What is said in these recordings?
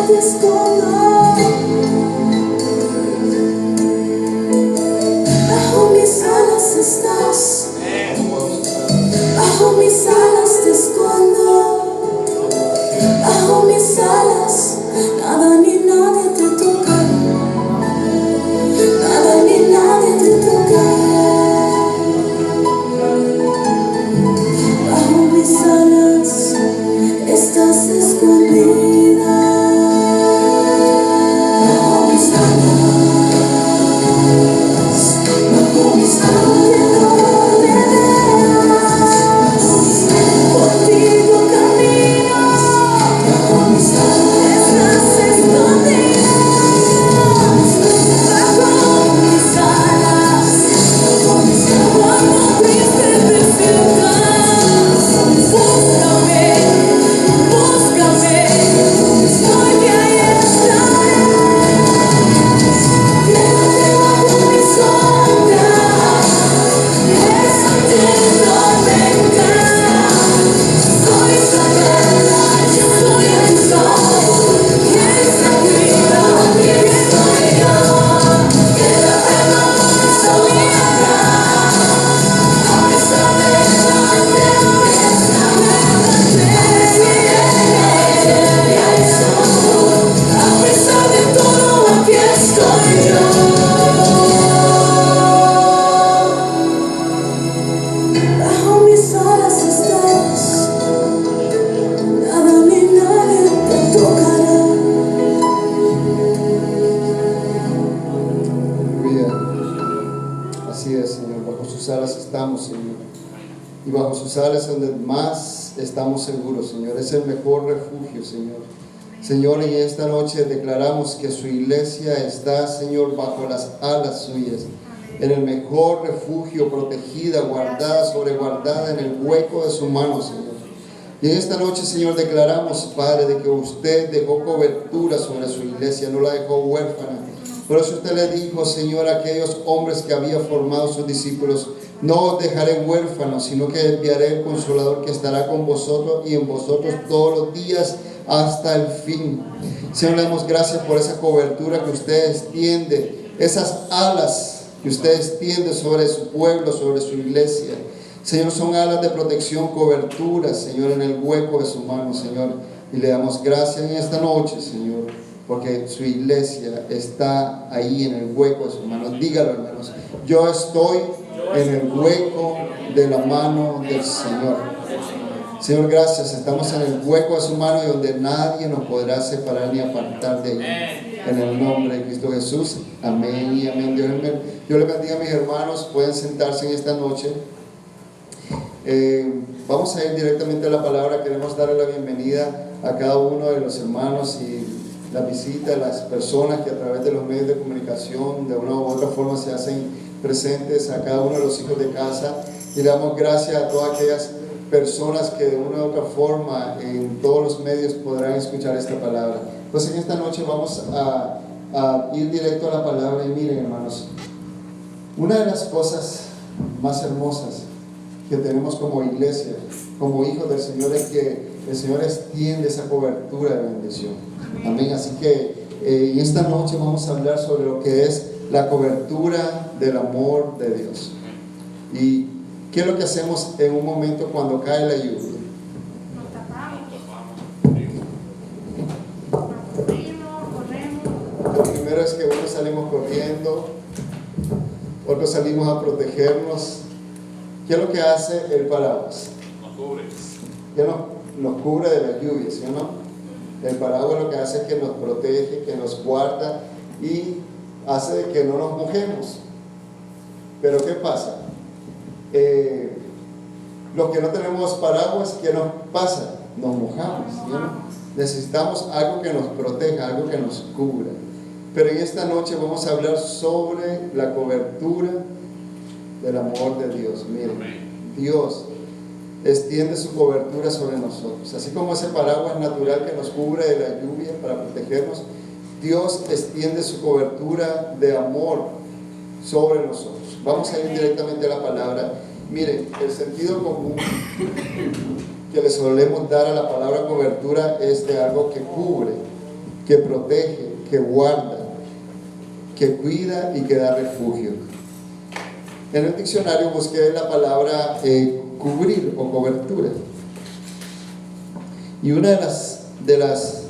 te escondo. Bajo mis alas estás, bajo mis alas te escondo, bajo mis alas nada ni nadie te toca, nada ni nadie te toca. Bajo mis alas estás escondida, bajo mis alas, bajo mis alas. Contigo camino, estás escondida, bajo mis alas, cuando fuiste te sientas, búscame, búscame, porque ahí estaré, quédate bajo mi sombra, esa te tormenta. Soy sagrada, yo soy el sol, quien se cuida, quien soy yo. Quédate bajo mi sombra, a pesar de la tempestad, a pesar de todo, aquí estoy yo. Bajo mis alas estás, nada ni nadie te tocará. Aleluya. Así es, Señor. Bajo sus alas estamos, Señor. Y bajo sus alas es donde más estamos seguros, Señor. Es el mejor refugio, Señor. Señor, en esta noche declaramos que su iglesia está, Señor, bajo las alas suyas, en el mejor refugio, protegida, guardada, sobreguardada en el hueco de su mano, Señor. Y en esta noche, Señor, declaramos, Padre, de que usted dejó cobertura sobre su iglesia, no la dejó huérfana. Por eso usted le dijo, Señor, a aquellos hombres que había formado sus discípulos: no os dejaré huérfanos, sino que enviaré el Consolador, que estará con vosotros y en vosotros todos los días hasta el fin. Señor, le damos gracias por esa cobertura que usted extiende, esas alas que usted extiende sobre su pueblo, sobre su iglesia. Señor, son alas de protección, cobertura, Señor, en el hueco de su mano, Señor. Y le damos gracias en esta noche, Señor, porque su iglesia está ahí en el hueco de su mano. Dígalo, hermanos: yo estoy en el hueco de la mano del Señor. Señor, gracias. Estamos en el hueco de su mano, y donde nadie nos podrá separar ni apartar de él. En el nombre de Cristo Jesús. Amén y amén. Dios les bendiga, mis hermanos. Pueden sentarse en esta noche. Vamos a ir directamente a la palabra. Queremos darle la bienvenida a cada uno de los hermanos y la visita a las personas que a través de los medios de comunicación de una u otra forma se hacen presentes, a cada uno de los hijos de casa. Y le damos gracias a todas aquellas personas que de una u otra forma en todos los medios podrán escuchar esta palabra. Pues en esta noche vamos a ir directo a la palabra. Y miren, hermanos, una de las cosas más hermosas que tenemos como iglesia, como hijos del Señor, es que el Señor extiende esa cobertura de bendición. Amén. Así que en esta noche vamos a hablar sobre lo que es la cobertura del amor de Dios. Y ¿qué es lo que hacemos en un momento cuando cae la lluvia? Nos tapamos. Lo primero es que unos salimos corriendo, otros salimos a protegernos. ¿Qué es lo que hace el paraguas? Nos cubre. Ya nos cubre de la lluvia, ¿sí o no? El paraguas lo que hace es que nos protege, que nos guarda y hace de que no nos mojemos. Pero ¿qué pasa? Los que no tenemos paraguas, ¿qué nos pasa? Nos mojamos, ¿sí o no? Necesitamos algo que nos proteja, algo que nos cubra. Pero en esta noche vamos a hablar sobre la cobertura del amor de Dios. Miren, Dios extiende su cobertura sobre nosotros. Así como ese paraguas natural que nos cubre de la lluvia para protegernos, Dios extiende su cobertura de amor sobre nosotros. Vamos a ir directamente a la palabra. Miren, el sentido común que le solemos dar a la palabra cobertura es de algo que cubre, que protege, que guarda, que cuida y que da refugio. En el diccionario busqué la palabra cubrir o cobertura. Y una de las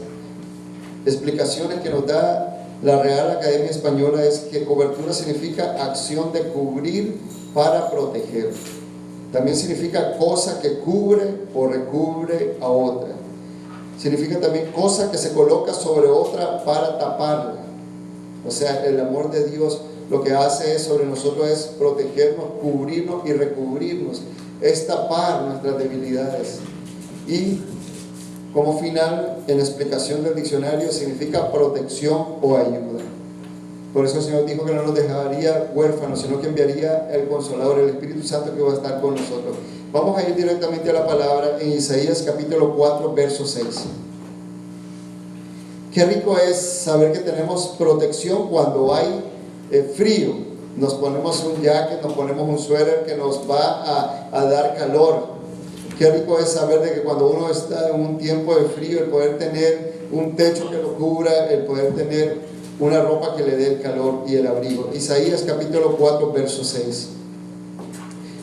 explicaciones que nos da la Real Academia Española es que cobertura significa acción de cubrir para proteger. También significa cosa que cubre o recubre a otra. Significa también cosa que se coloca sobre otra para taparla. O sea, el amor de Dios lo que hace sobre nosotros es protegernos, cubrirnos y recubrirnos, es tapar nuestras debilidades. Y como final, en la explicación del diccionario, significa protección o ayuda. Por eso el Señor dijo que no nos dejaría huérfanos, sino que enviaría el Consolador, el Espíritu Santo, que va a estar con nosotros. Vamos a ir directamente a la palabra en Isaías capítulo 4, verso 6. Qué rico es saber que tenemos protección cuando hay frío. Nos ponemos un jacket, nos ponemos un suéter que nos va a dar calor. Qué rico es saber de que cuando uno está en un tiempo de frío, el poder tener un techo que lo cubra, el poder tener una ropa que le dé el calor y el abrigo. Isaías capítulo 4, verso 6.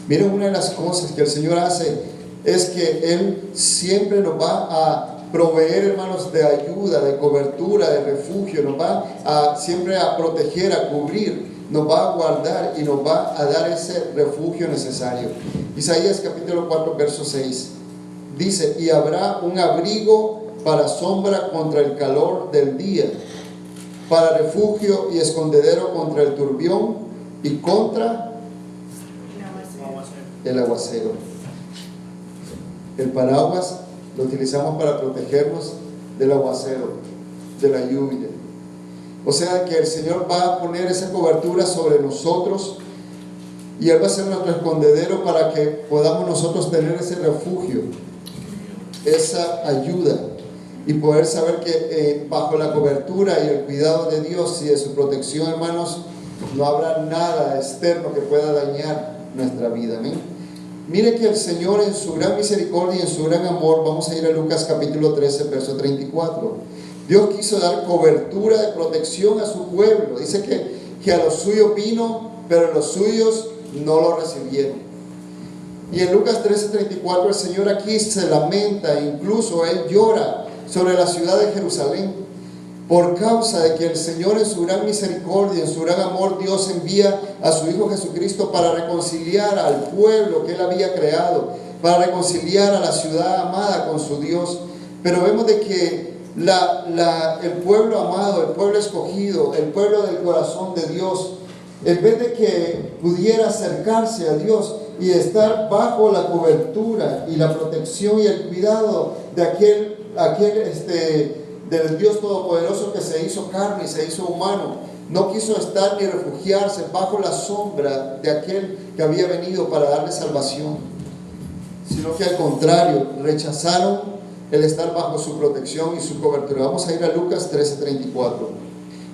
Miren, una de las cosas que el Señor hace es que Él siempre nos va a proveer, hermanos, de ayuda, de cobertura, de refugio. Nos va siempre a proteger, a cubrir, nos va a guardar y nos va a dar ese refugio necesario. Isaías capítulo 4, verso 6 dice: y habrá un abrigo para sombra contra el calor del día, para refugio y escondedero contra el turbión y contra el aguacero. El paraguas lo utilizamos para protegernos del aguacero, de la lluvia. O sea que el Señor va a poner esa cobertura sobre nosotros y Él va a ser nuestro escondedero para que podamos nosotros tener ese refugio, esa ayuda, y poder saber que bajo la cobertura y el cuidado de Dios y de su protección, hermanos, no habrá nada externo que pueda dañar nuestra vida. Amén. Mire que el Señor, en su gran misericordia y en su gran amor, vamos a ir a Lucas capítulo 13, verso 34. Dios quiso dar cobertura de protección a su pueblo. Dice que a los suyos vino, pero los suyos no lo recibieron. Y en Lucas 13:34 el Señor aquí se lamenta, incluso Él llora sobre la ciudad de Jerusalén, por causa de que el Señor, en su gran misericordia, en su gran amor, Dios envía a su Hijo Jesucristo para reconciliar al pueblo que Él había creado, para reconciliar a la ciudad amada con su Dios. Pero vemos de que el pueblo amado, el pueblo escogido, el pueblo del corazón de Dios, en vez de que pudiera acercarse a Dios y estar bajo la cobertura y la protección y el cuidado de aquel del Dios Todopoderoso que se hizo carne y se hizo humano, no quiso estar ni refugiarse bajo la sombra de aquel que había venido para darle salvación, sino que al contrario, rechazaron el estar bajo su protección y su cobertura. Vamos a ir a Lucas 13:34.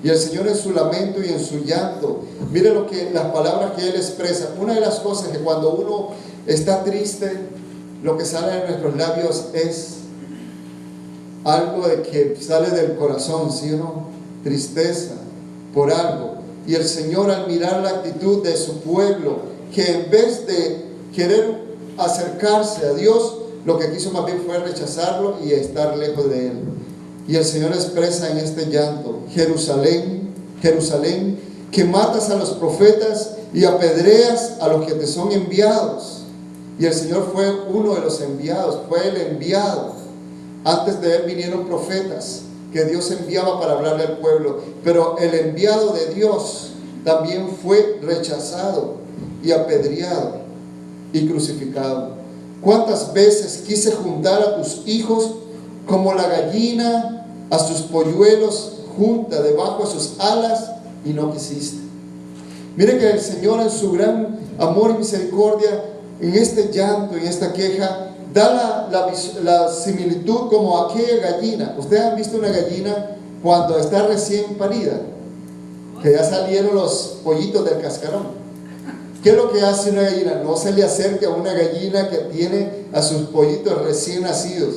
Y el Señor, en su lamento y en su llanto, mire las palabras que Él expresa. Una de las cosas que cuando uno está triste, lo que sale de nuestros labios es algo de que sale del corazón, ¿sí o no? Tristeza por algo. Y el Señor, al mirar la actitud de su pueblo, que en vez de querer acercarse a Dios, lo que quiso más bien fue rechazarlo y estar lejos de Él. Y el Señor expresa en este llanto: Jerusalén, Jerusalén, que matas a los profetas y apedreas a los que te son enviados. Y el Señor fue uno de los enviados, fue el enviado. Antes de Él vinieron profetas que Dios enviaba para hablarle al pueblo, pero el enviado de Dios también fue rechazado y apedreado y crucificado. ¿Cuántas veces quise juntar a tus hijos como la gallina a sus polluelos junta debajo de sus alas, y no quisiste? Mire que el Señor, en su gran amor y misericordia, en este llanto, en esta queja, da la similitud como aquella gallina. Ustedes han visto una gallina cuando está recién parida, que ya salieron los pollitos del cascarón. ¿Qué es lo que hace una gallina? No se le acerca a una gallina que tiene a sus pollitos recién nacidos,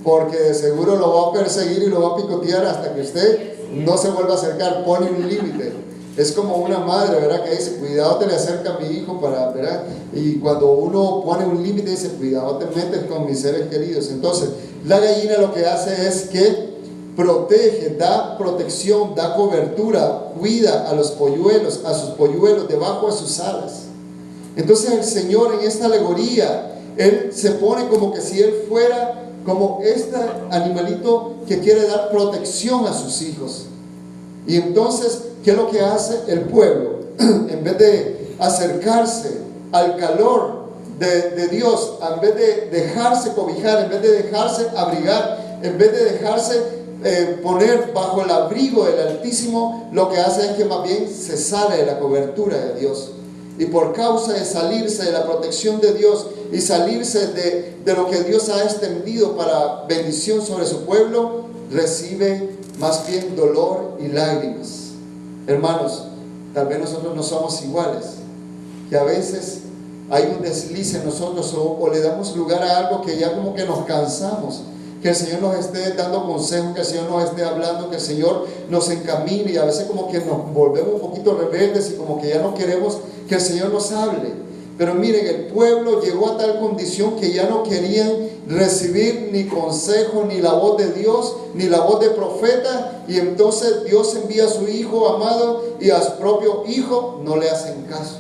porque de seguro lo va a perseguir y lo va a picotear hasta que usted no se vuelva a acercar. Pone un límite. Es como una madre, ¿verdad? Que dice, cuidado te le acerca a mi hijo para, ¿verdad? Y cuando uno pone un límite, dice, cuidado te metes con mis seres queridos. Entonces, la gallina lo que hace es que protege, da protección, da cobertura, cuida a sus polluelos debajo de sus alas. Entonces el Señor en esta alegoría, Él se pone como que si Él fuera como este animalito que quiere dar protección a sus hijos. Y entonces, ¿qué es lo que hace el pueblo? En vez de acercarse al calor de Dios, en vez de dejarse cobijar, en vez de dejarse abrigar, en vez de dejarse poner bajo el abrigo del Altísimo, lo que hace es que más bien se sale de la cobertura de Dios. Y por causa de salirse de la protección de Dios y salirse de lo que Dios ha extendido para bendición sobre su pueblo, recibe más bien dolor y lágrimas. Hermanos, tal vez nosotros no somos iguales, que a veces hay un desliz en nosotros o le damos lugar a algo que ya como que nos cansamos. Que el Señor nos esté dando consejos, que el Señor nos esté hablando, que el Señor nos encamine, y a veces como que nos volvemos un poquito rebeldes y como que ya no queremos que el Señor nos hable. Pero miren, el pueblo llegó a tal condición que ya no querían recibir ni consejo, ni la voz de Dios, ni la voz de profeta, y entonces Dios envía a su Hijo amado y a su propio Hijo no le hacen caso.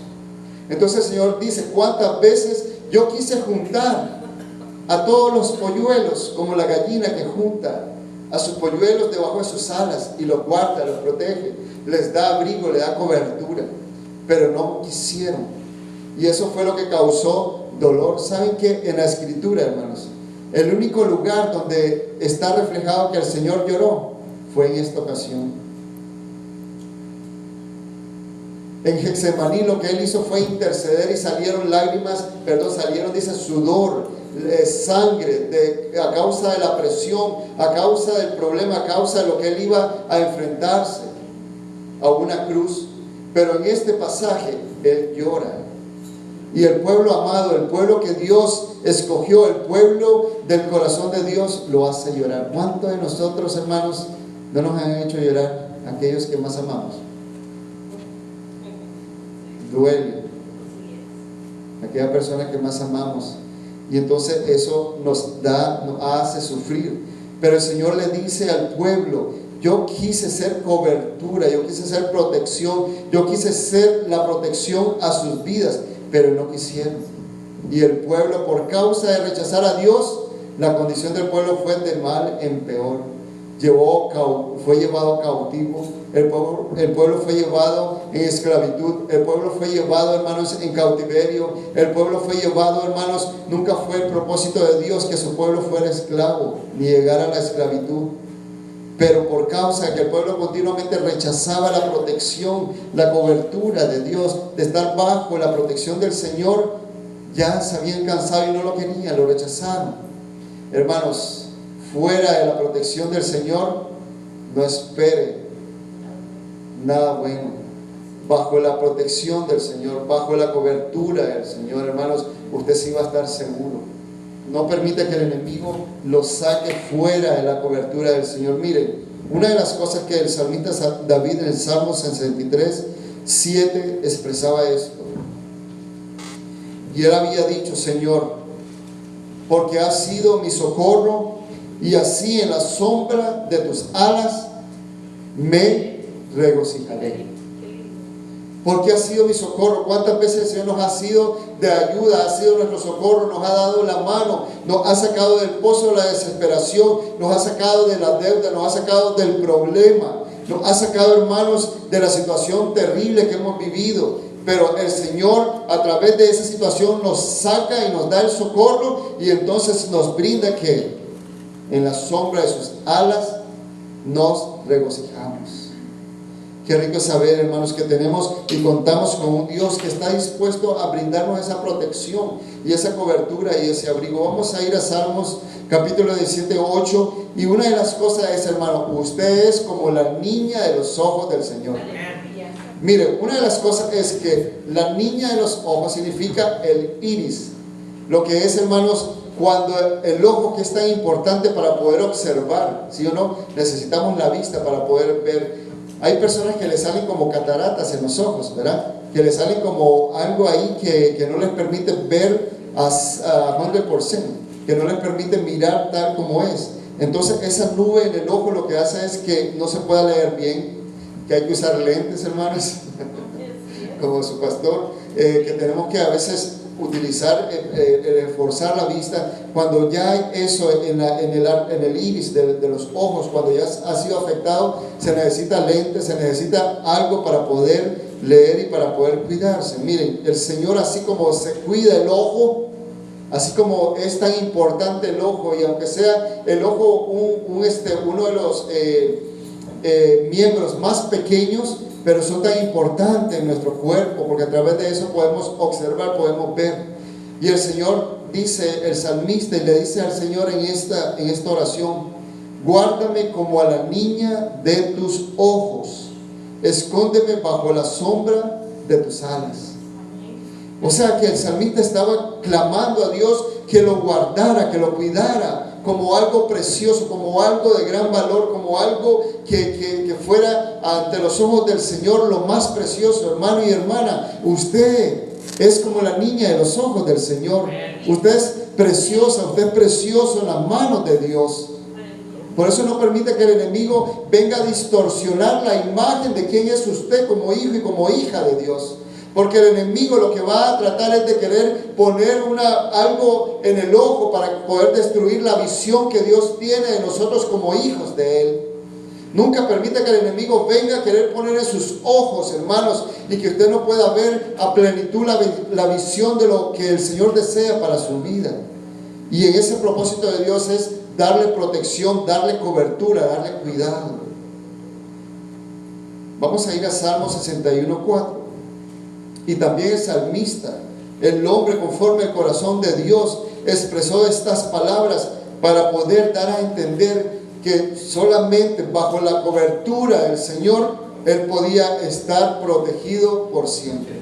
Entonces el Señor dice, ¿cuántas veces yo quise juntar a todos los polluelos, como la gallina que junta a sus polluelos debajo de sus alas y los guarda, los protege, les da abrigo, les da cobertura, pero no quisieron? Y eso fue lo que causó dolor. ¿Saben qué? En la Escritura, hermanos, el único lugar donde está reflejado que el Señor lloró fue en esta ocasión. En Getsemaní lo que Él hizo fue interceder y salieron lágrimas, salieron, dice, sudor, sangre, a causa de la presión, a causa del problema, a causa de lo que Él iba a enfrentarse a una cruz. Pero en este pasaje Él llora. Y el pueblo amado, el pueblo que Dios escogió, el pueblo del corazón de Dios, lo hace llorar. ¿Cuántos de nosotros, hermanos, no nos han hecho llorar aquellos que más amamos? Duele aquella persona que más amamos, y entonces eso nos hace sufrir. Pero el Señor le dice al pueblo, yo quise ser cobertura, yo quise ser protección, yo quise ser la protección a sus vidas, pero no quisieron. Y el pueblo, por causa de rechazar a Dios, la condición del pueblo fue de mal en peor. Fue llevado cautivo, el pueblo fue llevado en esclavitud, el pueblo fue llevado, hermanos, en cautiverio, el pueblo fue llevado, hermanos. Nunca fue el propósito de Dios que su pueblo fuera esclavo ni llegara a la esclavitud, pero por causa de que el pueblo continuamente rechazaba la protección, la cobertura de Dios, de estar bajo la protección del Señor, ya se habían cansado y no lo querían, lo rechazaron. Hermanos, fuera de la protección del Señor, no espere nada bueno. Bajo la protección del Señor, bajo la cobertura del Señor, hermanos, usted sí va a estar seguro. No permita que el enemigo lo saque fuera de la cobertura del Señor. Miren, una de las cosas que el salmista David en el Salmo 63:7 expresaba esto. Y él había dicho, Señor, porque has sido mi socorro, y así en la sombra de tus alas me regocijaré. Porque ha sido mi socorro. ¿Cuántas veces el Señor nos ha sido de ayuda? Ha sido nuestro socorro, nos ha dado la mano, nos ha sacado del pozo de la desesperación, nos ha sacado de la deuda, nos ha sacado del problema, nos ha sacado, hermanos, de la situación terrible que hemos vivido. Pero el Señor, a través de esa situación, nos saca y nos da el socorro, y entonces nos brinda que en la sombra de sus alas nos regocijamos. Qué rico saber, hermanos, que tenemos y contamos con un Dios que está dispuesto a brindarnos esa protección y esa cobertura y ese abrigo. Vamos a ir a Salmos capítulo 17:8, y una de las cosas es, hermano, usted es como la niña de los ojos del Señor. Mire, una de las cosas es que la niña de los ojos significa el iris, lo que es, hermanos, cuando el ojo, que es tan importante para poder observar, ¿sí o no? Necesitamos la vista para poder ver. Hay personas que le salen como cataratas en los ojos, ¿verdad? Que le salen como algo ahí que no les permite ver a 100%, que no les permite mirar tal como es. Entonces esa nube en el ojo lo que hace es que no se pueda leer bien, que hay que usar lentes, hermanos, como su pastor, que tenemos que a veces utilizar, reforzar la vista. Cuando ya hay eso en el iris de los ojos, cuando ya ha sido afectado, se necesita lentes, se necesita algo para poder leer y para poder cuidarse. Miren, el Señor, así como se cuida el ojo, así como es tan importante el ojo, y aunque sea el ojo uno de los miembros más pequeños, pero son tan importantes en nuestro cuerpo, porque a través de eso podemos observar, podemos ver. Y el Señor dice, el salmista, y le dice al Señor en esta oración: guárdame como a la niña de tus ojos, escóndeme bajo la sombra de tus alas. O sea que el salmista estaba clamando a Dios que lo guardara, que lo cuidara como algo precioso, como algo de gran valor, como algo que fuera ante los ojos del Señor lo más precioso. Hermano y hermana, usted es como la niña de los ojos del Señor. Usted es preciosa, usted es precioso en las manos de Dios. Por eso no permite que el enemigo venga a distorsionar la imagen de quién es usted como hijo y como hija de Dios. Porque el enemigo lo que va a tratar es de querer poner algo en el ojo para poder destruir la visión que Dios tiene de nosotros como hijos de Él. Nunca permita que el enemigo venga a querer poner en sus ojos, hermanos, y que usted no pueda ver a plenitud la visión de lo que el Señor desea para su vida. Y en ese propósito de Dios es darle protección, darle cobertura, darle cuidado. Vamos a ir a Salmo 61:4. Y también el salmista, el hombre conforme al corazón de Dios, expresó estas palabras para poder dar a entender que solamente bajo la cobertura del Señor él podía estar protegido por siempre.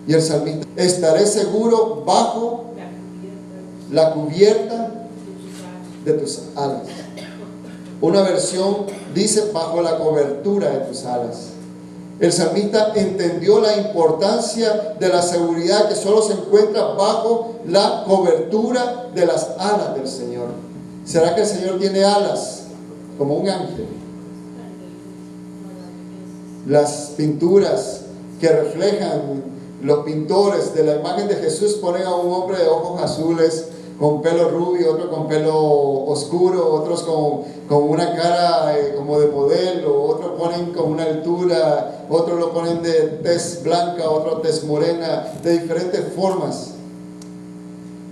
Y el salmista: estaré seguro bajo la cubierta de tus alas. Una versión dice: bajo la cobertura de tus alas. El salmista entendió la importancia de la seguridad que solo se encuentra bajo la cobertura de las alas del Señor. ¿Será que el Señor tiene alas como un ángel? Las pinturas que reflejan los pintores de la imagen de Jesús ponen a un hombre de ojos azules, con pelo rubio, otro con pelo oscuro, otros con una cara como de modelo, otros ponen con una altura, otros lo ponen de tez blanca, otro tez morena, de diferentes formas.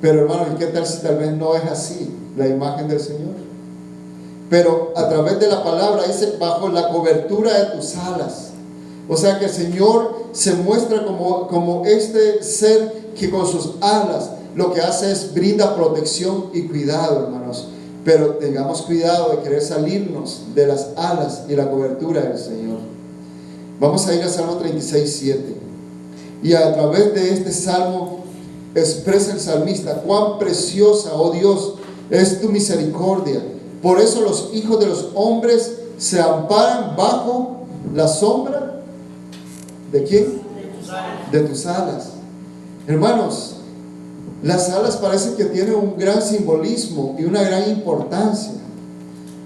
Pero hermanos, ¿y qué tal si tal vez no es así la imagen del Señor? Pero a través de la palabra dice: bajo la cobertura de tus alas. O sea que el Señor se muestra como este ser que con sus alas lo que hace es brinda protección y cuidado, hermanos. Pero tengamos cuidado de querer salirnos de las alas y la cobertura del Señor. Vamos a ir a Salmo 36:7. Y a través de este salmo expresa el salmista: cuán preciosa, oh Dios, es tu misericordia. Por eso los hijos de los hombres se amparan bajo la sombra ¿de quién? De tus alas. Hermanos, las alas parecen que tienen un gran simbolismo y una gran importancia,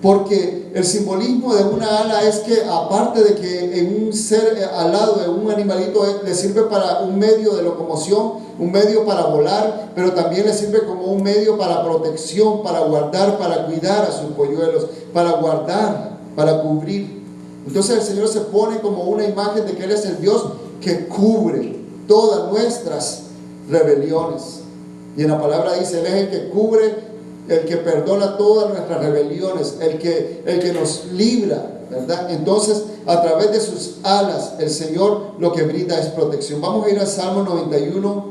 porque el simbolismo de una ala es que, aparte de que en un ser alado de un animalito le sirve para un medio de locomoción, un medio para volar, pero también le sirve como un medio para protección, para guardar, para cuidar a sus polluelos, para guardar, para cubrir. Entonces el Señor se pone como una imagen de que Él es el Dios que cubre todas nuestras rebeliones. Y en la palabra dice: Él es el que cubre, el que perdona todas nuestras rebeliones, el que nos libra, ¿verdad? Entonces, a través de sus alas, el Señor lo que brinda es protección. Vamos a ir al Salmo 91,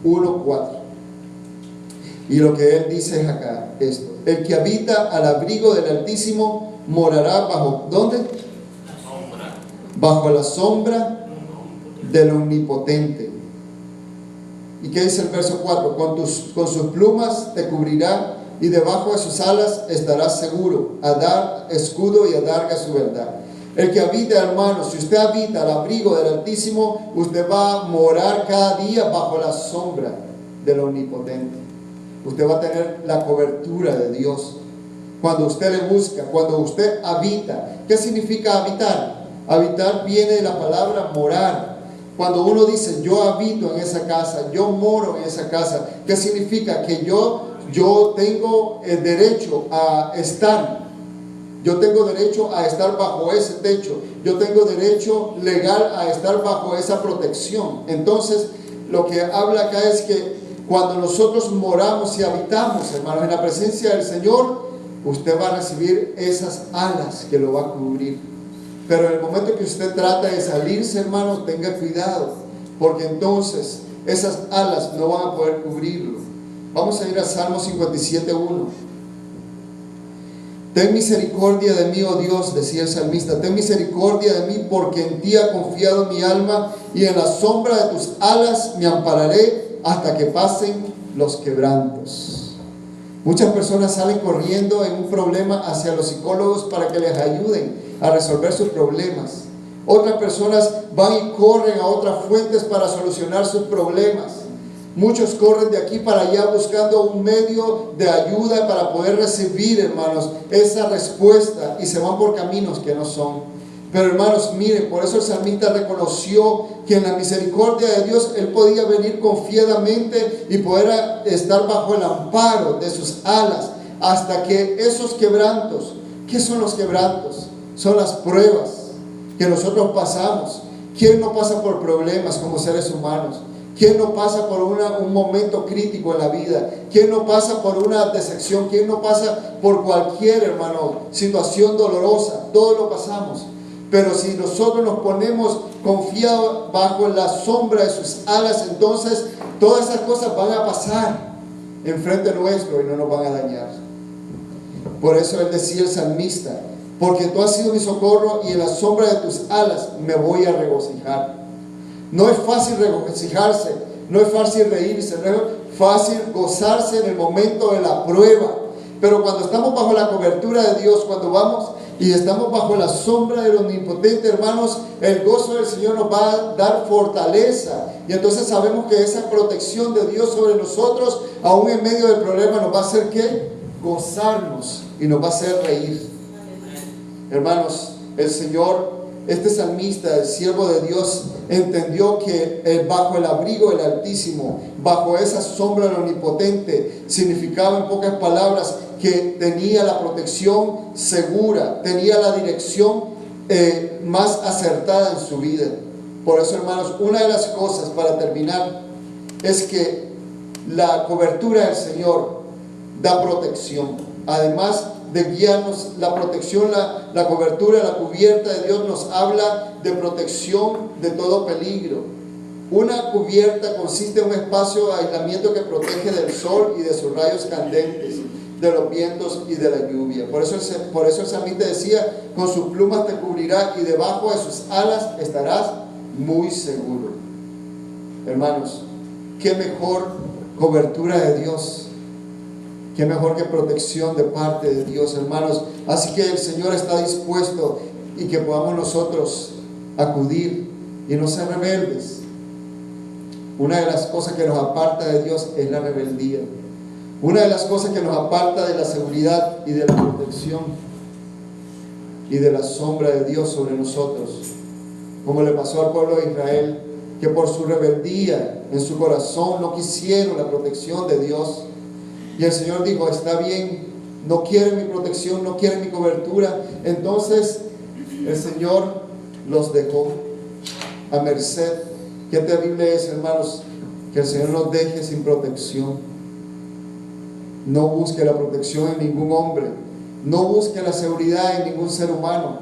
1, 4. Y lo que Él dice es acá, esto: el que habita al abrigo del Altísimo morará bajo, ¿dónde? Bajo la sombra del Omnipotente. ¿Y qué dice el verso 4? Con sus plumas te cubrirá y debajo de sus alas estarás seguro, a dar escudo y adarga su verdad. El que habita, hermano, si usted habita al abrigo del Altísimo, usted va a morar cada día bajo la sombra del Omnipotente. Usted va a tener la cobertura de Dios. Cuando usted le busca, cuando usted habita. ¿Qué significa habitar? Habitar viene de la palabra morar. Cuando uno dice yo habito en esa casa, yo moro en esa casa, ¿qué significa? Que yo tengo el derecho a estar. Yo tengo derecho a estar bajo ese techo. Yo tengo derecho legal a estar bajo esa protección. Entonces, lo que habla acá es que cuando nosotros moramos y habitamos, hermanos, en la presencia del Señor, usted va a recibir esas alas que lo va a cubrir. Pero en el momento que usted trata de salirse, hermanos, tenga cuidado, porque entonces esas alas no van a poder cubrirlo. Vamos a ir a Salmo 57:1. Ten misericordia de mí, oh Dios, decía el salmista, ten misericordia de mí, porque en ti ha confiado mi alma, y en la sombra de tus alas me ampararé hasta que pasen los quebrantos. Muchas personas salen corriendo en un problema hacia los psicólogos para que les ayuden a resolver sus problemas. Otras personas van y corren a otras fuentes para solucionar sus problemas. Muchos corren de aquí para allá buscando un medio de ayuda para poder recibir, hermanos, esa respuesta, y se van por caminos que no son. Pero hermanos, miren, por eso el salmista reconoció que en la misericordia de Dios él podía venir confiadamente y poder estar bajo el amparo de sus alas hasta que esos quebrantos, ¿qué son los quebrantos? Son las pruebas que nosotros pasamos. ¿Quién no pasa por problemas como seres humanos? ¿Quién no pasa por un momento crítico en la vida? ¿Quién no pasa por una decepción? ¿Quién no pasa por cualquier, hermano, situación dolorosa? Todos lo pasamos. Pero si nosotros nos ponemos confiados bajo la sombra de sus alas, entonces todas esas cosas van a pasar enfrente nuestro y no nos van a dañar. Por eso él decía el salmista, porque tú has sido mi socorro y en la sombra de tus alas me voy a regocijar. No es fácil regocijarse, no es fácil reírse, no es fácil gozarse en el momento de la prueba. Pero cuando estamos bajo la cobertura de Dios, cuando vamos y estamos bajo la sombra del Omnipotente, hermanos, el gozo del Señor nos va a dar fortaleza. Y entonces sabemos que esa protección de Dios sobre nosotros, aún en medio del problema, nos va a hacer ¿qué? Gozarnos y nos va a hacer reír. Hermanos, el Señor, este salmista, el siervo de Dios, entendió que bajo el abrigo del Altísimo, bajo esa sombra del Omnipotente, significaba en pocas palabras que tenía la protección segura, tenía la dirección más acertada en su vida. Por eso, hermanos, una de las cosas para terminar es que la cobertura del Señor da protección. Además de guiarnos, la protección, la cobertura, la cubierta de Dios nos habla de protección de todo peligro. Una cubierta consiste en un espacio de aislamiento que protege del sol y de sus rayos candentes, de los vientos y de la lluvia. Por eso el salmista decía, con sus plumas te cubrirá y debajo de sus alas estarás muy seguro. Hermanos, qué mejor cobertura de Dios, qué mejor que protección de parte de Dios, hermanos. Así que el Señor está dispuesto y que podamos nosotros acudir y no ser rebeldes. Una de las cosas que nos aparta de Dios es la rebeldía. Una de las cosas que nos aparta de la seguridad y de la protección y de la sombra de Dios sobre nosotros, como le pasó al pueblo de Israel, que por su rebeldía en su corazón no quisieron la protección de Dios. Y el Señor dijo, está bien, no quieren mi protección, no quieren mi cobertura. Entonces el Señor los dejó a merced. Qué terrible es, hermanos, que el Señor nos deje sin protección. No busque la protección en ningún hombre, no busque la seguridad en ningún ser humano.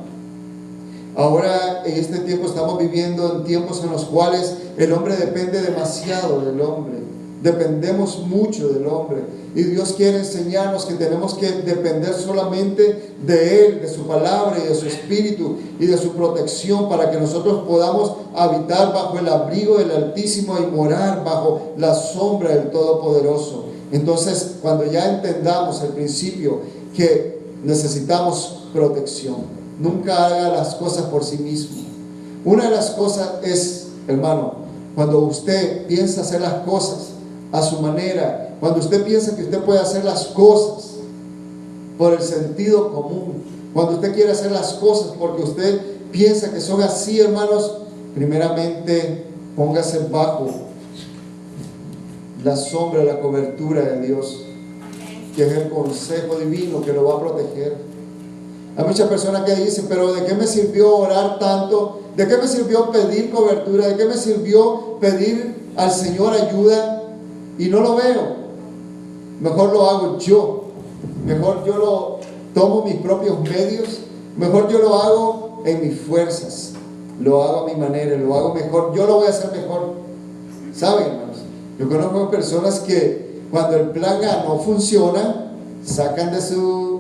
Ahora en este tiempo estamos viviendo en tiempos en los cuales el hombre depende demasiado del hombre, dependemos mucho del hombre. Y Dios quiere enseñarnos que tenemos que depender solamente de Él, de su palabra y de su espíritu y de su protección, para que nosotros podamos habitar bajo el abrigo del Altísimo y morar bajo la sombra del Todopoderoso. Entonces, cuando ya entendamos el principio que necesitamos protección, nunca haga las cosas por sí mismo. Una de las cosas es, hermano, cuando usted piensa hacer las cosas a su manera, cuando usted piensa que usted puede hacer las cosas por el sentido común, cuando usted quiere hacer las cosas porque usted piensa que son así, hermanos, primeramente póngase bajo la sombra, la cobertura de Dios, que es el consejo divino que lo va a proteger. Hay muchas personas que dicen, pero ¿de qué me sirvió orar tanto? ¿De qué me sirvió pedir cobertura? ¿De qué me sirvió pedir al Señor ayuda? Y no lo veo. Mejor lo hago yo. Mejor yo lo tomo mis propios medios. Mejor yo lo hago en mis fuerzas. Lo hago a mi manera, lo hago mejor. Yo lo voy a hacer mejor. ¿Saben, hermanos? Yo conozco personas que cuando el plan A no funciona, sacan de su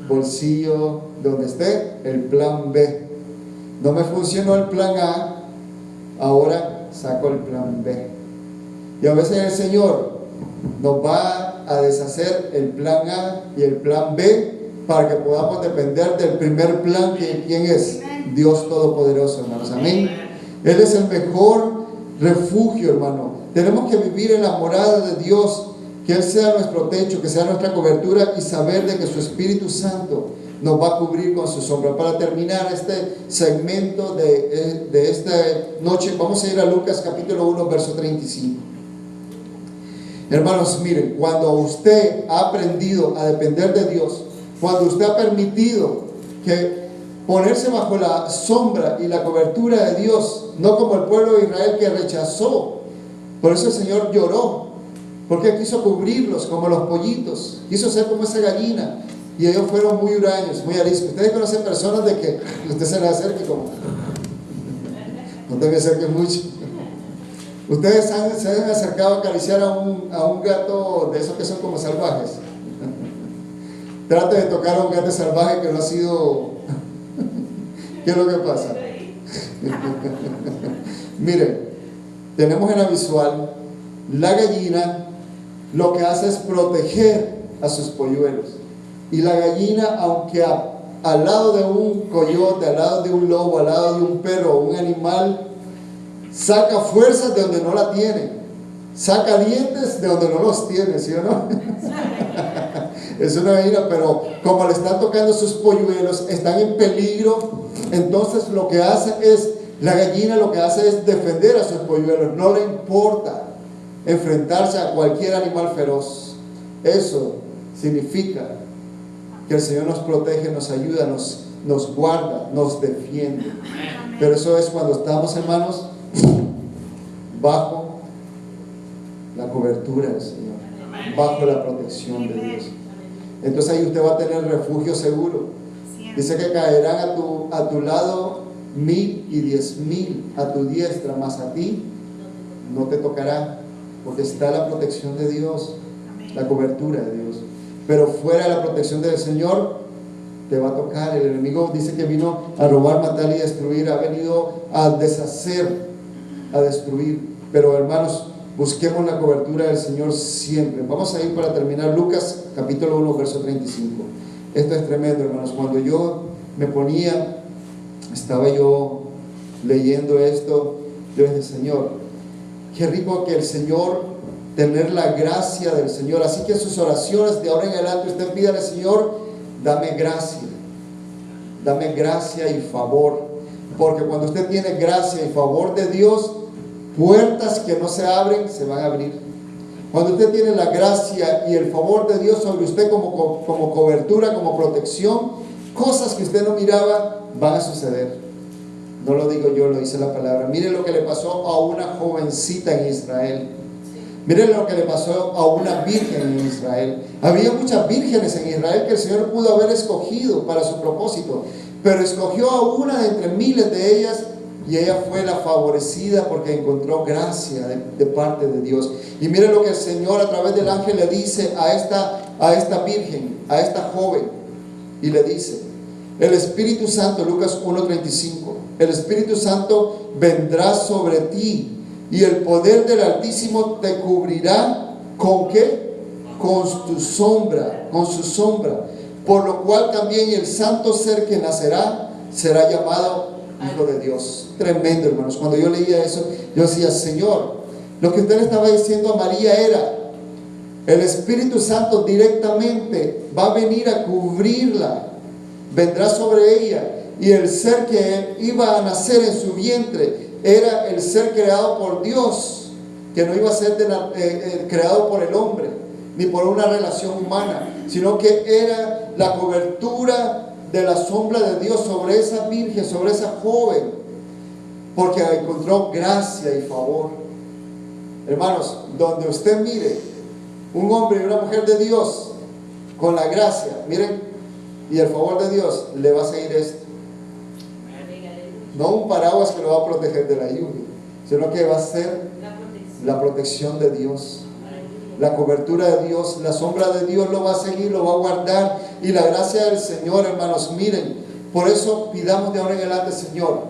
bolsillo, donde esté, el plan B. No me funcionó el plan A, ahora saco el plan B. Y a veces el Señor nos va a deshacer el plan A y el plan B para que podamos depender del primer plan, que ¿quién es? Dios Todopoderoso, hermanos. Amén. Él es el mejor refugio, hermano. Tenemos que vivir en la morada de Dios, que Él sea nuestro techo, que sea nuestra cobertura, y saber de que su Espíritu Santo nos va a cubrir con su sombra. Para terminar este segmento de esta noche, vamos a ir a Lucas capítulo 1, verso 35. Hermanos, miren, cuando usted ha aprendido a depender de Dios, cuando usted ha permitido que ponerse bajo la sombra y la cobertura de Dios, no como el pueblo de Israel que rechazó, por eso el Señor lloró, porque quiso cubrirlos como los pollitos, quiso ser como esa gallina, y ellos fueron muy huraños, muy ariscos. Ustedes conocen personas de que usted se le acerque como, no te me acerques mucho. Ustedes se han acercado a acariciar a un gato de esos que son como salvajes. Trate de tocar a un gato salvaje que no ha sido. ¿Qué es lo que pasa? Miren, tenemos en la visual, la gallina lo que hace es proteger a sus polluelos. Y la gallina, aunque al lado de un coyote, al lado de un lobo, al lado de un perro, un animal, saca fuerzas de donde no la tiene, saca dientes de donde no los tiene, ¿sí o no? Es una gallina, pero como le están tocando sus polluelos, están en peligro, entonces lo que hace es, la gallina lo que hace es defender a sus polluelos, no le importa enfrentarse a cualquier animal feroz. Eso significa que el Señor nos protege, nos ayuda, nos guarda, nos defiende. Pero eso es cuando estamos, hermanos, bajo la cobertura del Señor, bajo la protección de Dios. Entonces ahí usted va a tener refugio seguro. Dice que caerán a tu lado 1000 y 10,000 a tu diestra, mas a ti no te tocará, porque está la protección de Dios, la cobertura de Dios. Pero fuera de la protección del Señor, te va a tocar. El enemigo dice que vino a robar, matar y destruir, ha venido a deshacer, a destruir. Pero hermanos, busquemos la cobertura del Señor siempre. Vamos a ir para terminar Lucas capítulo 1, verso 35. Esto es tremendo, hermanos. Cuando yo me ponía, estaba yo leyendo esto, yo dije, Señor, qué rico que el Señor, tener la gracia del Señor. Así que en sus oraciones de ahora en adelante usted pida al Señor, dame gracia y favor, porque cuando usted tiene gracia y favor de Dios, puertas que no se abren, se van a abrir. Cuando usted tiene la gracia y el favor de Dios sobre usted como cobertura, como protección, cosas que usted no miraba van a suceder. No lo digo yo, lo dice la palabra. Mire lo que le pasó a una jovencita en Israel. Miren lo que le pasó a una virgen en Israel. Había muchas vírgenes en Israel que el Señor pudo haber escogido para su propósito, pero escogió a una de entre miles de ellas y ella fue la favorecida porque encontró gracia de parte de Dios. Y mire lo que el Señor a través del ángel le dice a esta virgen, a esta joven, y le dice: el Espíritu Santo, Lucas 1:35, el Espíritu Santo vendrá sobre ti y el poder del Altísimo te cubrirá. ¿Con qué? Con su sombra, por lo cual también el santo ser que nacerá será llamado Hijo de Dios. Tremendo, hermanos. Cuando yo leía eso, yo decía: Señor, lo que usted le estaba diciendo a María era: el Espíritu Santo directamente va a venir a cubrirla, vendrá sobre ella, y el ser que iba a nacer en su vientre era el ser creado por Dios, que no iba a ser creado por el hombre, ni por una relación humana, sino que era la cobertura de la sombra de Dios sobre esa virgen, sobre esa joven, porque encontró gracia y favor. Hermanos, donde usted mire un hombre y una mujer de Dios con la gracia, miren, y el favor de Dios, le va a seguir esto. No un paraguas que lo va a proteger de la lluvia, sino que va a ser la protección de Dios, la cobertura de Dios, la sombra de Dios lo va a seguir, lo va a guardar, y la gracia del Señor, hermanos, miren, por eso pidamos de ahora en adelante, Señor,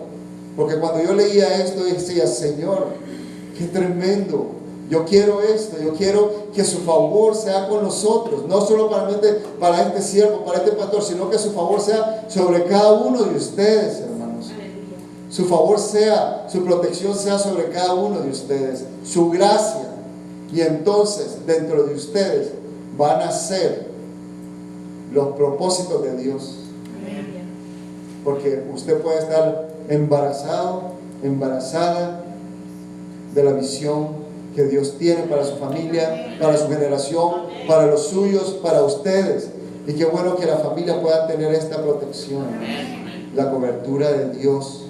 porque cuando yo leía esto decía: Señor, qué tremendo, yo quiero esto, yo quiero que su favor sea con nosotros, no solo para este siervo, para este pastor, sino que su favor sea sobre cada uno de ustedes, hermanos. Su favor sea, su protección sea sobre cada uno de ustedes, su gracia. Y entonces dentro de ustedes van a ser los propósitos de Dios. Porque usted puede estar embarazado, embarazada de la visión que Dios tiene para su familia, para su generación, para los suyos, para ustedes. Y qué bueno que la familia pueda tener esta protección, la cobertura de Dios,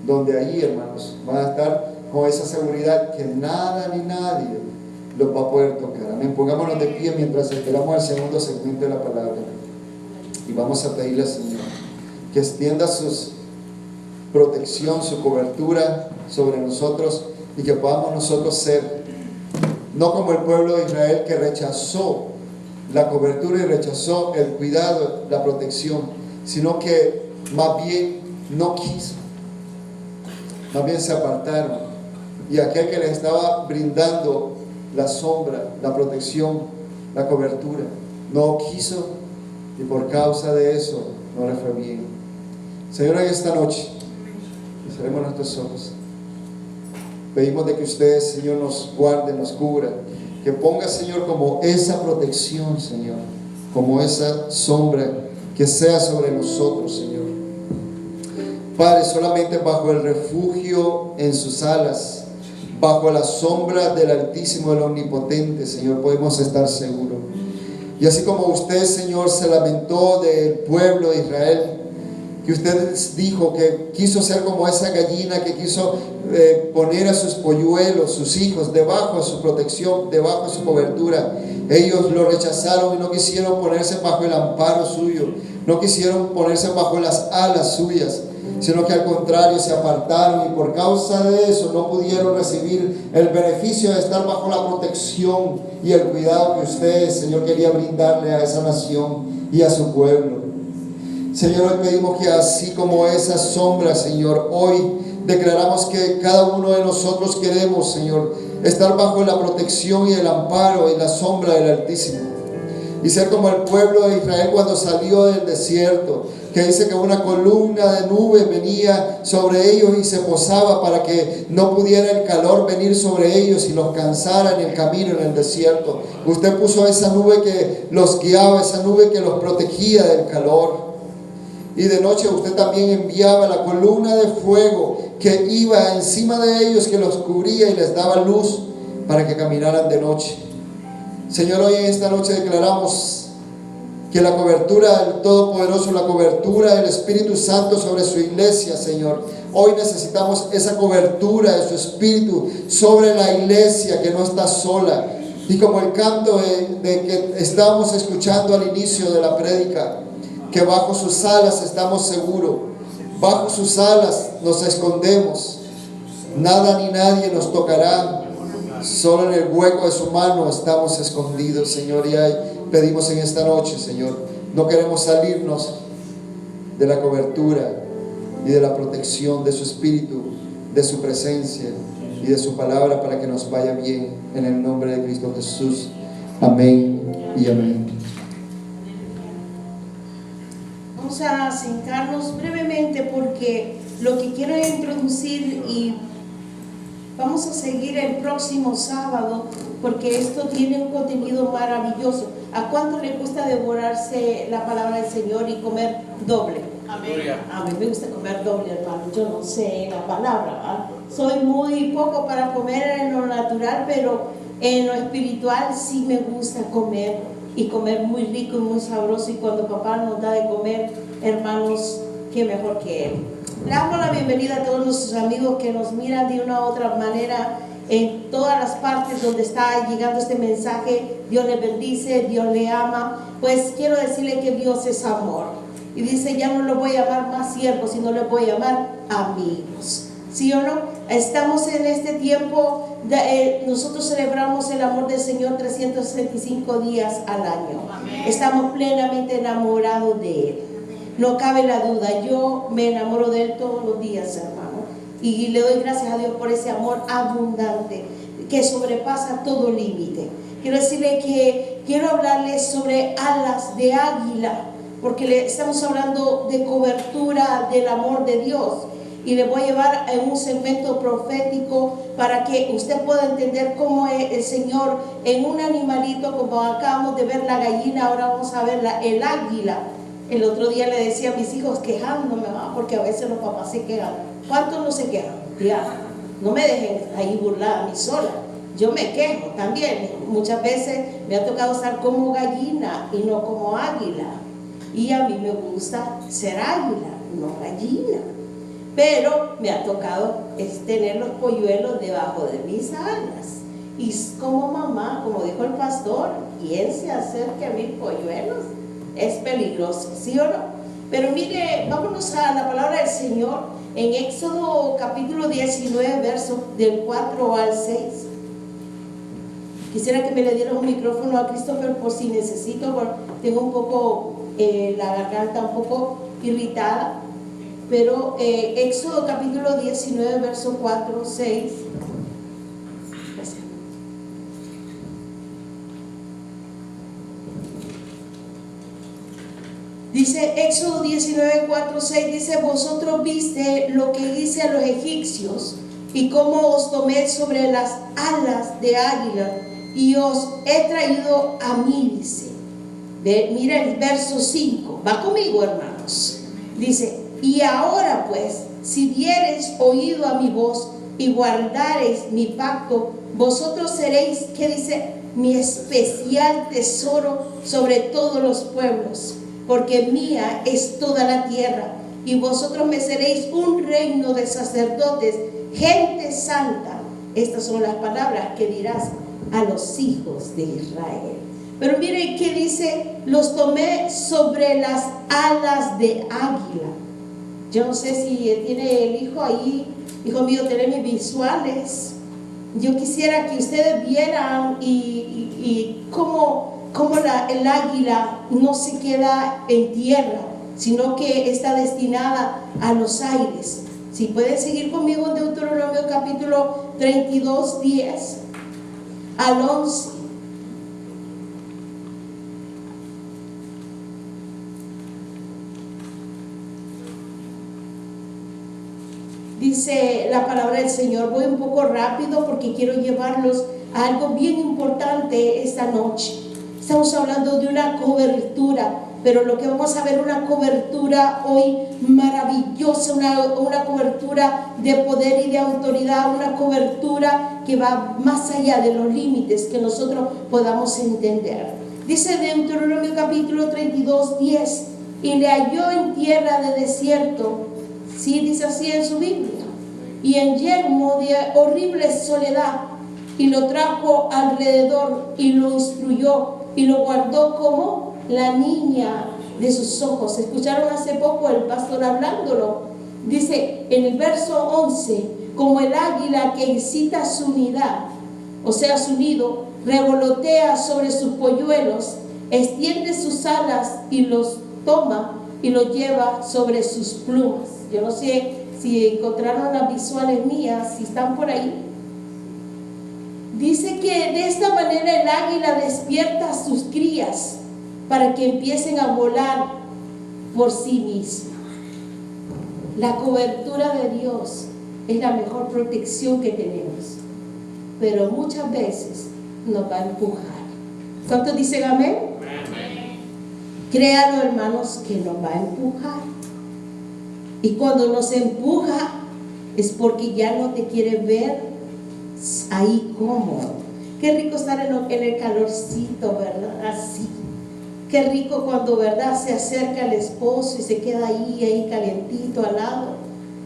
donde ahí, hermanos, van a estar con esa seguridad que nada ni nadie los va a poder tocar. Amén. Pongámonos de pie mientras esperamos al segundo segmento de la palabra, y vamos a pedirle al Señor que extienda su protección, su cobertura sobre nosotros, y que podamos nosotros ser no como el pueblo de Israel, que rechazó la cobertura y rechazó el cuidado, la protección, sino que más bien no quiso, más bien se apartaron, y aquel que les estaba brindando la sombra, la protección, la cobertura, no quiso, y por causa de eso no le fue bien. Señor, en esta noche cerremos nuestros ojos. Pedimos de que usted, Señor, nos guarde, nos cubra, que ponga, Señor, como esa protección, Señor, como esa sombra que sea sobre nosotros, Señor. Padre, solamente bajo el refugio en sus alas, bajo la sombra del Altísimo, del Omnipotente, Señor, podemos estar seguros. Y así como usted, Señor, se lamentó del pueblo de Israel, que usted dijo que quiso ser como esa gallina que quiso poner a sus polluelos, sus hijos, debajo de su protección, debajo de su cobertura. Ellos lo rechazaron y no quisieron ponerse bajo el amparo suyo, no quisieron ponerse bajo las alas suyas, sino que al contrario se apartaron, y por causa de eso no pudieron recibir el beneficio de estar bajo la protección y el cuidado que usted, Señor, quería brindarle a esa nación y a su pueblo. Señor, hoy pedimos que así como esa sombra, Señor, hoy declaramos que cada uno de nosotros queremos, Señor, estar bajo la protección y el amparo y la sombra del Altísimo, y ser como el pueblo de Israel cuando salió del desierto, que dice que una columna de nube venía sobre ellos y se posaba para que no pudiera el calor venir sobre ellos y los cansara en el camino, en el desierto. Usted puso esa nube que los guiaba, esa nube que los protegía del calor. Y de noche usted también enviaba la columna de fuego que iba encima de ellos, que los cubría y les daba luz para que caminaran de noche. Señor, hoy en esta noche declaramos que la cobertura del Todopoderoso, la cobertura del Espíritu Santo sobre su iglesia, Señor. Hoy necesitamos esa cobertura de su Espíritu sobre la iglesia que no está sola. Y como el canto de que estábamos escuchando al inicio de la prédica, que bajo sus alas estamos seguros, Bajo sus alas nos escondemos. Nada ni nadie nos tocará. Solo en el hueco de su mano estamos escondidos, Señor. Y ahí pedimos en esta noche, Señor, no queremos salirnos de la cobertura y de la protección de su Espíritu, de su presencia y de su palabra, para que nos vaya bien, en el nombre de Cristo Jesús. Amén y amén. Vamos a sentarnos brevemente porque lo que quiero introducir, y vamos a seguir el próximo sábado porque esto tiene un contenido maravilloso. ¿A cuánto le gusta devorarse la palabra del Señor y comer doble? Amén. A mí me gusta comer doble, hermano. Yo no sé la palabra, ¿verdad? Soy muy poco para comer en lo natural, pero en lo espiritual sí me gusta comer, y comer muy rico y muy sabroso. Y cuando papá nos da de comer, hermanos, qué mejor que él. Le damos la bienvenida a todos nuestros amigos que nos miran de una u otra manera en todas las partes donde está llegando este mensaje. Dios le bendice, Dios le ama. Pues quiero decirle que Dios es amor, y dice: ya no lo voy a llamar más siervos, sino le voy a llamar amigos. ¿Sí o no? Estamos en este tiempo, nosotros celebramos el amor del Señor 365 días al año. Amén. Estamos plenamente enamorados de Él. No cabe la duda, yo me enamoro de Él todos los días, hermano. Y le doy gracias a Dios por ese amor abundante que sobrepasa todo límite. Quiero decirle que quiero hablarles sobre alas de águila, porque le estamos hablando de cobertura del amor de Dios. Y le voy a llevar a un segmento profético para que usted pueda entender cómo el Señor en un animalito, como acabamos de ver la gallina, ahora vamos a ver el águila. El otro día le decía a mis hijos, quejándome, porque a veces los papás se quejan. ¿Cuántos no se quejan? Ya, no me dejen ahí burlar a mí sola. Yo me quejo también. Muchas veces me ha tocado estar como gallina y no como águila. Y a mí me gusta ser águila, no gallina. Pero me ha tocado tener los polluelos debajo de mis alas. Y como mamá, como dijo el pastor, ¿quién se acerca a mis polluelos? Es peligroso, ¿sí o no? Pero mire, vámonos a la palabra del Señor en Éxodo capítulo 19, versos del 4 al 6. Quisiera que me le dieran un micrófono a Christopher por si necesito, porque tengo un poco la garganta un poco irritada. Pero Éxodo capítulo 19, verso 4, 6. Gracias. Dice Éxodo 19, 4, 6, dice: vosotros viste lo que hice a los egipcios, y cómo os tomé sobre las alas de águila, y os he traído a mí, dice. Mira el verso 5, va conmigo, hermanos. Dice: y ahora pues, si diereis oído a mi voz y guardareis mi pacto, vosotros seréis, ¿qué dice? Mi especial tesoro sobre todos los pueblos, porque mía es toda la tierra, y vosotros me seréis un reino de sacerdotes, gente santa. Estas son las palabras que dirás a los hijos de Israel. Pero miren qué dice: los tomé sobre las alas de águila. Yo no sé si tiene el hijo ahí, hijo mío, tener mis visuales. Yo quisiera que ustedes vieran y cómo el águila no se queda en tierra, sino que está destinada a los aires. Si pueden seguir conmigo en Deuteronomio capítulo 32, 10 al 11. Dice la palabra del Señor. Voy un poco rápido porque quiero llevarlos a algo bien importante esta noche. Estamos hablando de una cobertura, pero lo que vamos a ver, una cobertura hoy maravillosa, una cobertura de poder y de autoridad, una cobertura que va más allá de los límites que nosotros podamos entender. Dice Deuteronomio capítulo 32, 10: y le halló en tierra de desierto. Sí, dice así en su Biblia. Y en yermo de horrible soledad, y lo trajo alrededor, y lo instruyó, y lo guardó como la niña de sus ojos. Escucharon hace poco el pastor hablándolo Dice en el verso 11, como el águila que incita su unidad, o sea, su nido, revolotea sobre sus polluelos, extiende sus alas y los toma y los lleva sobre sus plumas. Yo no sé si encontraron las visuales mías, si están por ahí. Dice que de esta manera el águila despierta a sus crías para que empiecen a volar por sí misma. La cobertura de Dios es la mejor protección que tenemos, pero muchas veces nos va a empujar. ¿Cuántos dicen amén? Créanlo, hermanos, que nos va a empujar. Y cuando nos empuja es porque ya no te quiere ver ahí cómodo. Qué rico estar en el calorcito, ¿verdad? Así. Qué rico cuando, ¿verdad?, se acerca el esposo y se queda ahí calientito al lado.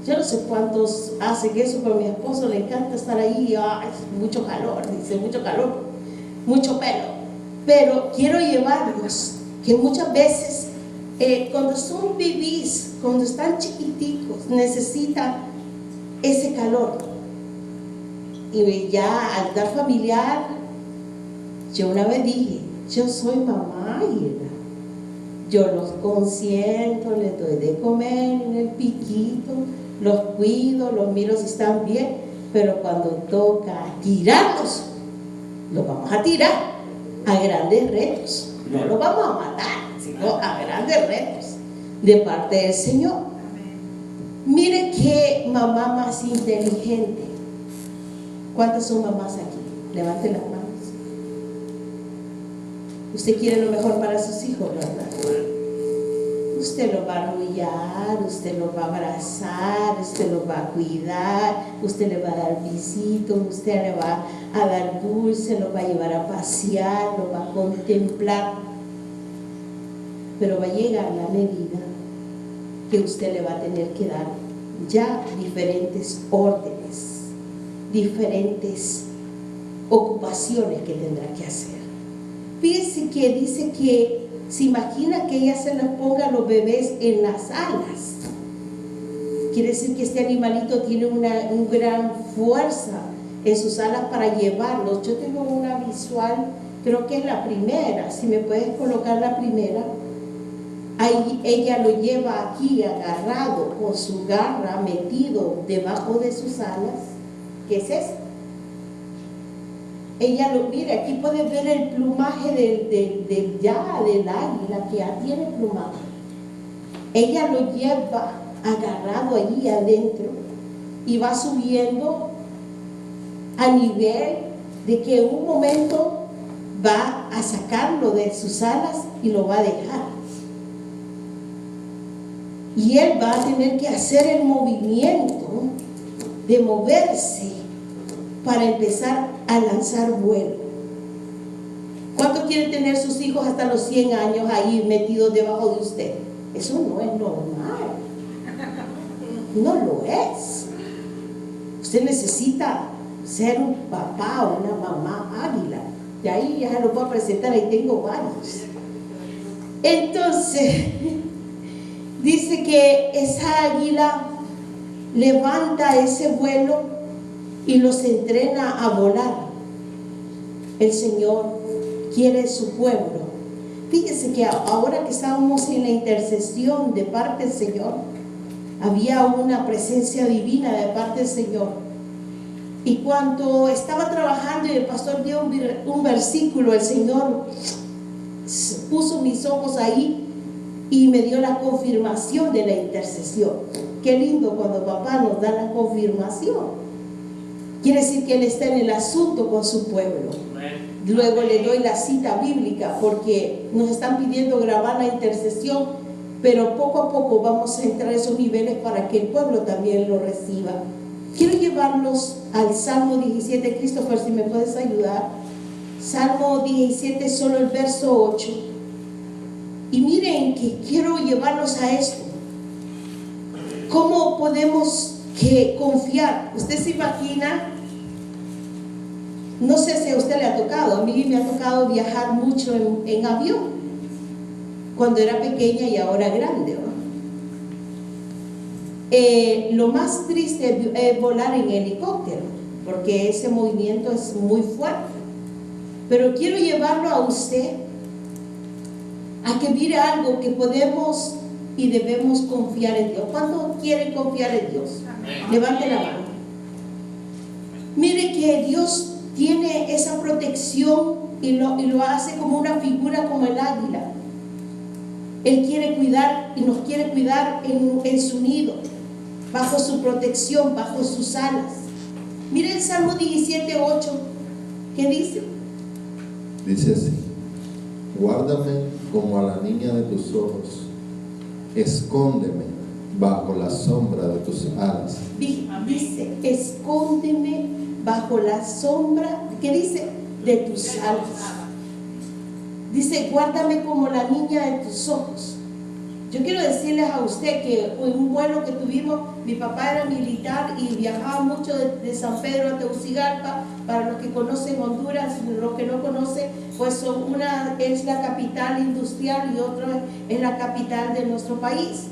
Yo no sé cuántos hacen eso, pero a mi esposo le encanta estar ahí. Ay, mucho calor, dice, mucho calor, mucho pelo. Pero quiero llevarlos, que muchas veces cuando son bebés, cuando están chiquiticos, necesitan ese calor. Y ya al dar familiar, yo una vez dije, yo soy mamá y yo los consiento, les doy de comer en el piquito, los cuido, los miro si están bien, pero cuando toca tirarlos, los vamos a tirar a grandes retos. No los vamos a matar, sino a grandes retos de parte del Señor. Mire qué mamá más inteligente. ¿Cuántas son mamás aquí? Levanten las manos. Usted quiere lo mejor para sus hijos, ¿verdad? Usted los va a arrullar, usted los va a abrazar, usted los va a cuidar, usted le va a dar besitos, usted le va a dar dulce, los va a llevar a pasear, los va a contemplar. Pero va a llegar la medida que usted le va a tener que dar ya diferentes órdenes, diferentes ocupaciones que tendrá que hacer. Fíjense que dice que se imagina que ella se les ponga a los bebés en las alas. Quiere decir que este animalito tiene una gran fuerza en sus alas para llevarlos. Yo tengo una visual, creo que es la primera, si me puedes colocar la primera. Ahí ella lo lleva aquí agarrado con su garra metido debajo de sus alas. ¿Qué es esto? Ella lo mira, aquí puedes ver el plumaje del águila que ya tiene plumaje. Ella lo lleva agarrado allí adentro y va subiendo a nivel de que en un momento va a sacarlo de sus alas y lo va a dejar. Y él va a tener que hacer el movimiento de moverse para empezar a lanzar vuelo. ¿Cuántos quieren tener sus hijos hasta los 100 años ahí metidos debajo de usted? Eso no es normal. No lo es. Usted necesita ser un papá o una mamá águila. De ahí ya se lo puedo presentar, ahí tengo varios. Entonces, dice que esa águila levanta ese vuelo y los entrena a volar. El Señor quiere su pueblo. Fíjese que ahora que estábamos en la intercesión de parte del Señor, había una presencia divina de parte del Señor. Y cuando estaba trabajando y el pastor dio un versículo, el Señor puso mis ojos ahí y me dio la confirmación de la intercesión. Qué lindo cuando papá nos da la confirmación. Quiere decir que Él está en el asunto con su pueblo. Luego le doy la cita bíblica porque nos están pidiendo grabar la intercesión, pero poco a poco vamos a entrar a esos niveles para que el pueblo también lo reciba. Quiero llevarlos al Salmo 17, Christopher, si me puedes ayudar. Salmo 17, solo el verso 8. Y miren que quiero llevarlos a esto. ¿Cómo podemos confiar? Usted se imagina, no sé si a usted le ha tocado, a mí me ha tocado viajar mucho en avión, cuando era pequeña y ahora grande, ¿no? Lo más triste es volar en helicóptero, porque ese movimiento es muy fuerte. Pero quiero llevarlo a usted a que mire algo que podemos y debemos confiar en Dios. ¿Cuántos quieren confiar en Dios? Levante la mano. Mire que Dios tiene esa protección y lo hace como una figura como el águila. Él quiere cuidar y nos quiere cuidar en su nido, bajo su protección, bajo sus alas. Mire el Salmo 17:8. ¿Qué dice? Dice así: guárdame como a la niña de tus ojos, escóndeme bajo la sombra de tus alas. Dice, escóndeme bajo la sombra, ¿qué dice? De tus alas. Dice, guárdame como la niña de tus ojos. Yo quiero decirles a usted que en un vuelo que tuvimos, mi papá era militar y viajaba mucho de San Pedro a Tegucigalpa. Para los que conocen Honduras, los que no conocen, pues una es la capital industrial y otra es la capital de nuestro país.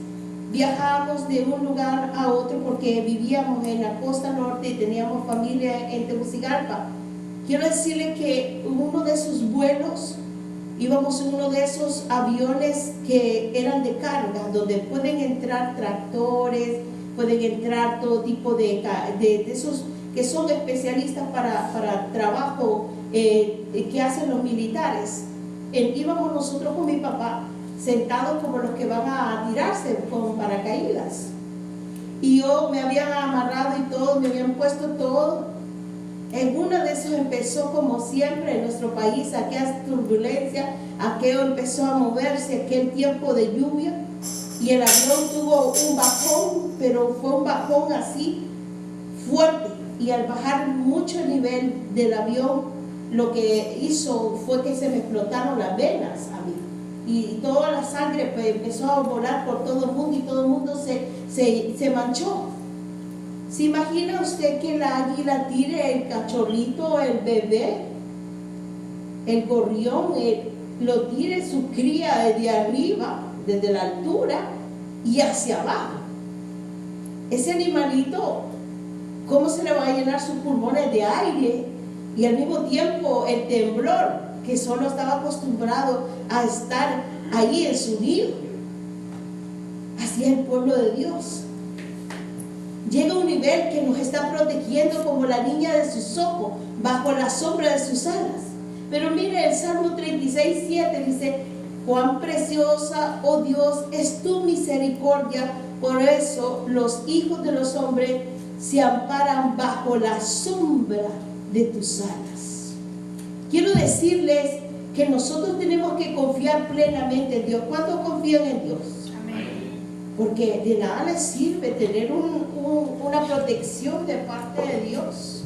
Viajábamos de un lugar a otro porque vivíamos en la costa norte y teníamos familia en Tegucigalpa. Quiero decirle que en uno de esos vuelos íbamos en uno de esos aviones que eran de carga, donde pueden entrar tractores, pueden entrar todo tipo de esos que son especialistas para trabajo que hacen los militares. Íbamos nosotros con mi papá sentados como los que van a tirarse con paracaídas. Y yo me habían amarrado y todo, me habían puesto todo. En uno de esos empezó, como siempre en nuestro país, aquella turbulencia, aquello empezó a moverse, aquel tiempo de lluvia, y el avión tuvo un bajón, pero fue un bajón así fuerte, y al bajar mucho el nivel del avión, lo que hizo fue que se me explotaron las venas a mí, y toda la sangre pues, empezó a volar por todo el mundo, y todo el mundo se manchó. ¿Se imagina usted que la águila tire el cachorrito, el bebé, el gorrión, lo tire su cría desde arriba, desde la altura y hacia abajo? Ese animalito, ¿cómo se le va a llenar sus pulmones de aire? Y al mismo tiempo el temblor, que solo estaba acostumbrado a estar ahí en su nido. Así es el pueblo de Dios. Llega un nivel que nos está protegiendo como la niña de sus ojos, bajo la sombra de sus alas. Pero mire, el Salmo 36:7 dice: cuán preciosa, oh Dios, es tu misericordia, por eso los hijos de los hombres se amparan bajo la sombra de tus alas. Quiero decirles que nosotros tenemos que confiar plenamente en Dios. ¿Cuántos confían en Dios? Porque de nada les sirve tener una protección de parte de Dios.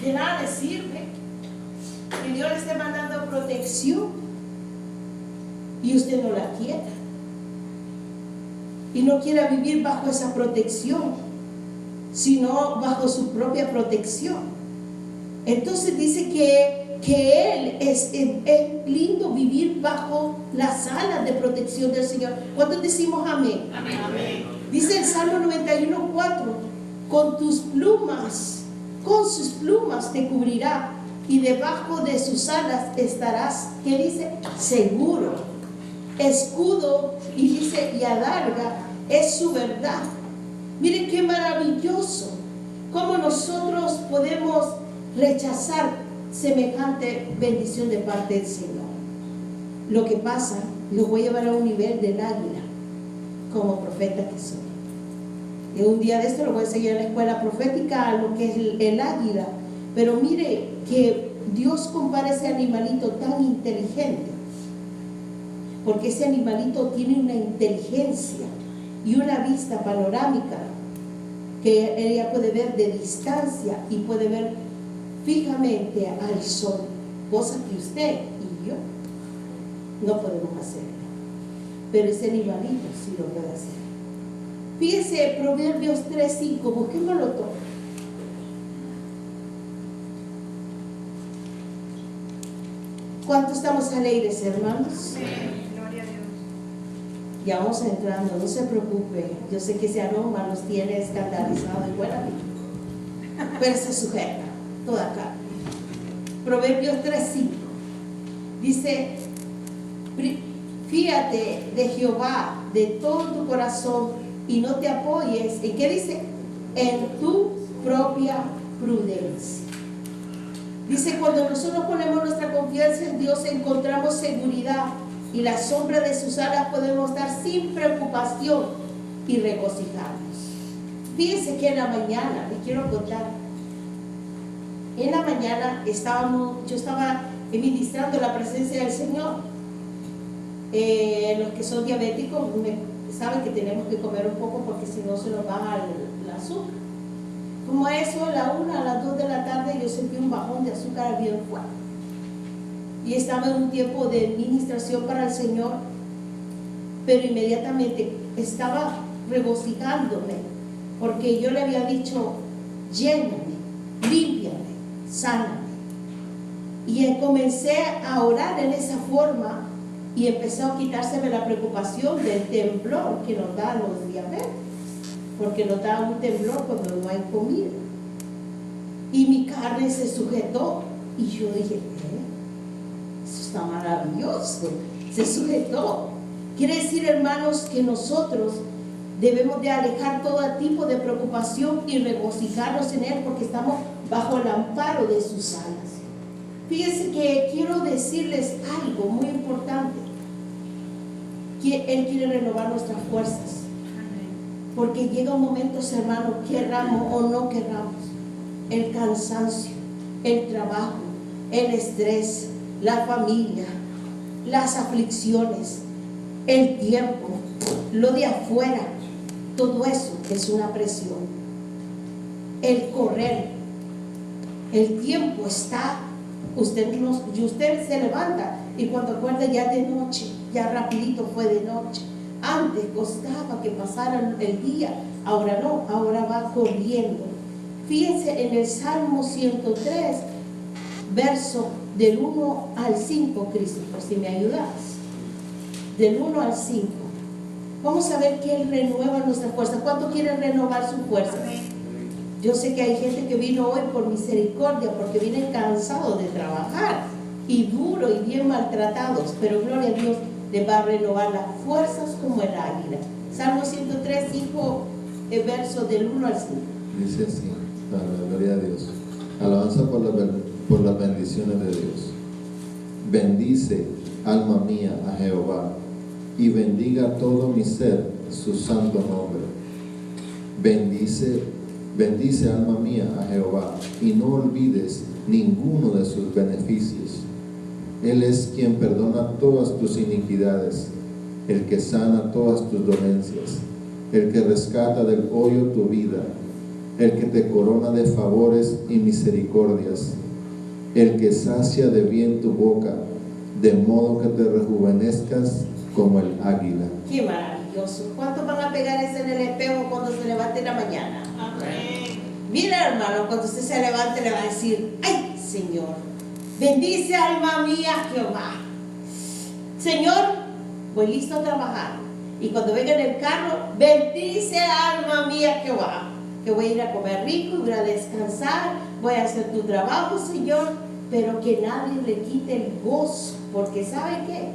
De nada les sirve que Dios le esté mandando protección y usted no la quiera. Y no quiera vivir bajo esa protección, sino bajo su propia protección. Entonces dice que Él es lindo vivir bajo las alas de protección del Señor. ¿Cuántos decimos amén? Amén. Dice el Salmo 91:4: con tus plumas, con sus plumas te cubrirá, y debajo de sus alas estarás, ¿qué dice? Seguro. Escudo, y dice, y adarga es su verdad. Miren qué maravilloso, cómo nosotros podemos rechazar semejante bendición de parte del Señor. Lo que pasa, lo voy a llevar a un nivel del águila, como profeta que soy. Y un día de esto lo voy a enseñar en la escuela profética, lo que es el águila. Pero mire que Dios compara ese animalito tan inteligente, porque ese animalito tiene una inteligencia y una vista panorámica que ella puede ver de distancia y puede ver fijamente al sol, cosa que usted y yo no podemos hacer. Pero ese animalito sí lo puede hacer. Fíjese, Proverbios 3:5, busquémoslo todo. ¿Cuántos estamos alegres, hermanos? Gloria a Dios. Ya vamos entrando, no se preocupe. Yo sé que ese aroma los tiene escandalizados y buena vida. Pero se sujeta toda carne. Proverbios 3:5 dice: fíate de Jehová de todo tu corazón y no te apoyes. ¿En qué dice? En tu propia prudencia. Dice: cuando nosotros ponemos nuestra confianza en Dios, encontramos seguridad y la sombra de sus alas podemos estar sin preocupación y regocijarnos. Fíjense que en la mañana, les quiero contar, en la mañana yo estaba ministrando la presencia del Señor. Los que son diabéticos saben que tenemos que comer un poco porque si no se nos baja el azúcar. Como a eso, a la 1, a las 2 de la tarde, yo sentí un bajón de azúcar bien fuerte. Y estaba en un tiempo de ministración para el Señor, pero inmediatamente estaba regocijándome, porque yo le había dicho: lléname, límpiame, sáname. Y comencé a orar en esa forma y empezó a quitárseme la preocupación del temblor que nos da a los diabéticos, porque nos da un temblor cuando no hay comida. Y mi carne se sujetó y yo dije: eso está maravilloso, se sujetó. Quiere decir, hermanos, que nosotros debemos de alejar todo tipo de preocupación y regocijarnos en Él, porque estamos bajo el amparo de sus alas. Fíjense que quiero decirles algo muy importante, que Él quiere renovar nuestras fuerzas, porque llega un momento, hermanos, querramos o no querramos, el cansancio, el trabajo, el estrés, la familia, las aflicciones, el tiempo, lo de afuera, todo eso es una presión. El correr, el tiempo está, usted se levanta y cuando acuerda ya de noche, ya rapidito fue de noche. Antes costaba que pasara el día, ahora no, ahora va corriendo. Fíjense en el Salmo 103, verso del 1 al 5, Christopher, si me ayudas. Del 1 al 5. Vamos a ver que Él renueva nuestra fuerza. ¿Cuánto quiere renovar su fuerza? Yo sé que hay gente que vino hoy por misericordia, porque vienen cansados de trabajar y duro y bien maltratados, pero gloria a Dios, les va a renovar las fuerzas como el águila. Salmo 103, 5, verso del 1 al 5. Dice así: gloria a Dios. Alabanza por las bendiciones de Dios. Bendice, alma mía, a Jehová, y bendiga todo mi ser su santo nombre. Bendice, alma mía, a Jehová, y no olvides ninguno de sus beneficios. Él es quien perdona todas tus iniquidades, el que sana todas tus dolencias, el que rescata del hoyo tu vida, el que te corona de favores y misericordias, el que sacia de bien tu boca, de modo que te rejuvenezcas como el águila. Qué maravilloso. ¿Cuántos van a pegar eso en el espejo cuando se levante en la mañana? Amén. Mira, hermano, cuando usted se levante le va a decir: ay, Señor, bendice, alma mía, Jehová. Señor, voy listo a trabajar. Y cuando venga en el carro: bendice, alma mía, Jehová, que voy a ir a comer rico, voy a descansar, voy a hacer tu trabajo, Señor, pero que nadie le quite el gozo, porque ¿sabe qué?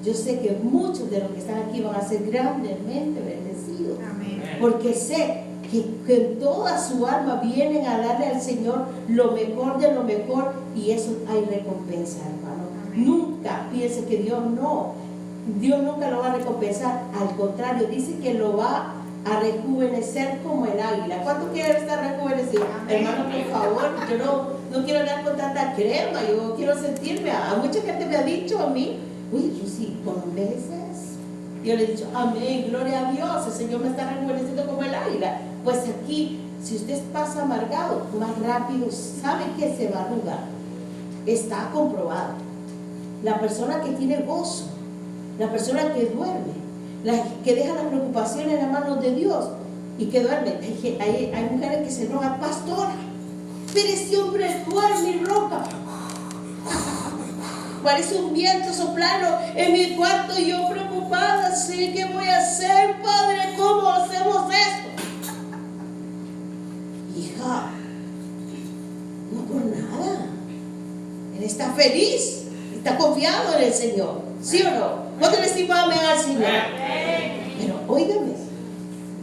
Yo sé que muchos de los que están aquí van a ser grandemente bendecidos. Amén. Porque sé que toda su alma vienen a darle al Señor lo mejor de lo mejor, y eso hay recompensa, hermano. Amén. Nunca piense que Dios nunca lo va a recompensar. Al contrario, dice que lo va a rejuvenecer como el águila. ¿Cuánto quiere estar rejuvenecido? Amén. Hermano, por favor, yo no quiero andar con tanta crema, yo quiero sentirme. A mucha gente me ha dicho a mí: uy, Rosy, ¿con veces? Yo le he dicho: amén, gloria a Dios, el Señor me está rejuveneciendo como el águila. Pues aquí, si usted pasa amargado, más rápido sabe que se va a arrugar. Está comprobado. La persona que tiene gozo, la persona que duerme, la que deja la preocupación en las manos de Dios y que duerme. Hay mujeres que se enojan: pastora, pero ese hombre duerme y ronca. parece un viento soplando en mi cuarto y yo preocupada, sí, ¿qué voy a hacer, Padre? ¿Cómo hacemos esto? Hija, no por nada. Él está feliz, está confiado en el Señor, ¿sí o no? ¿Cuánto le estimamos al Señor? Pero óigame,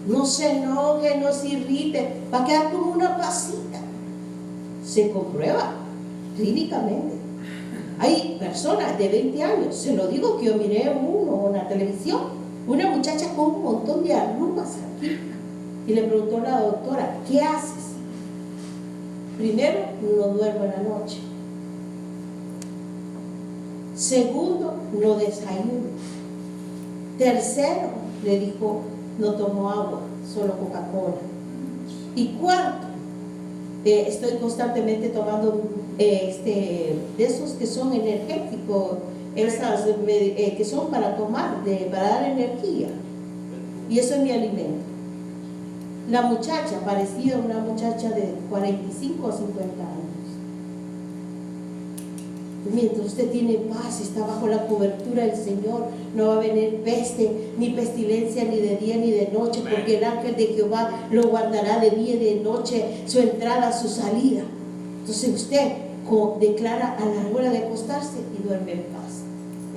no se enoje, no se irrite, va a quedar como una pasita. Se comprueba clínicamente. Hay personas de 20 años, se lo digo que yo miré en la televisión, una muchacha con un montón de arrugas aquí, y le preguntó a la doctora, ¿qué haces? Primero, no duermo en la noche. Segundo, no desayuno. Tercero, le dijo, no tomo agua, solo Coca-Cola. Y cuarto, estoy constantemente tomando de esos que son energéticos, esas que son para tomar, para dar energía. Y eso es mi alimento. La muchacha, parecida a una muchacha de 45 o 50 años. Mientras usted tiene paz, está bajo la cobertura del Señor, no va a venir peste, ni pestilencia, ni de día ni de noche, porque el ángel de Jehová lo guardará de día y de noche, su entrada, su salida. Entonces usted declara a la hora de acostarse y duerme en paz.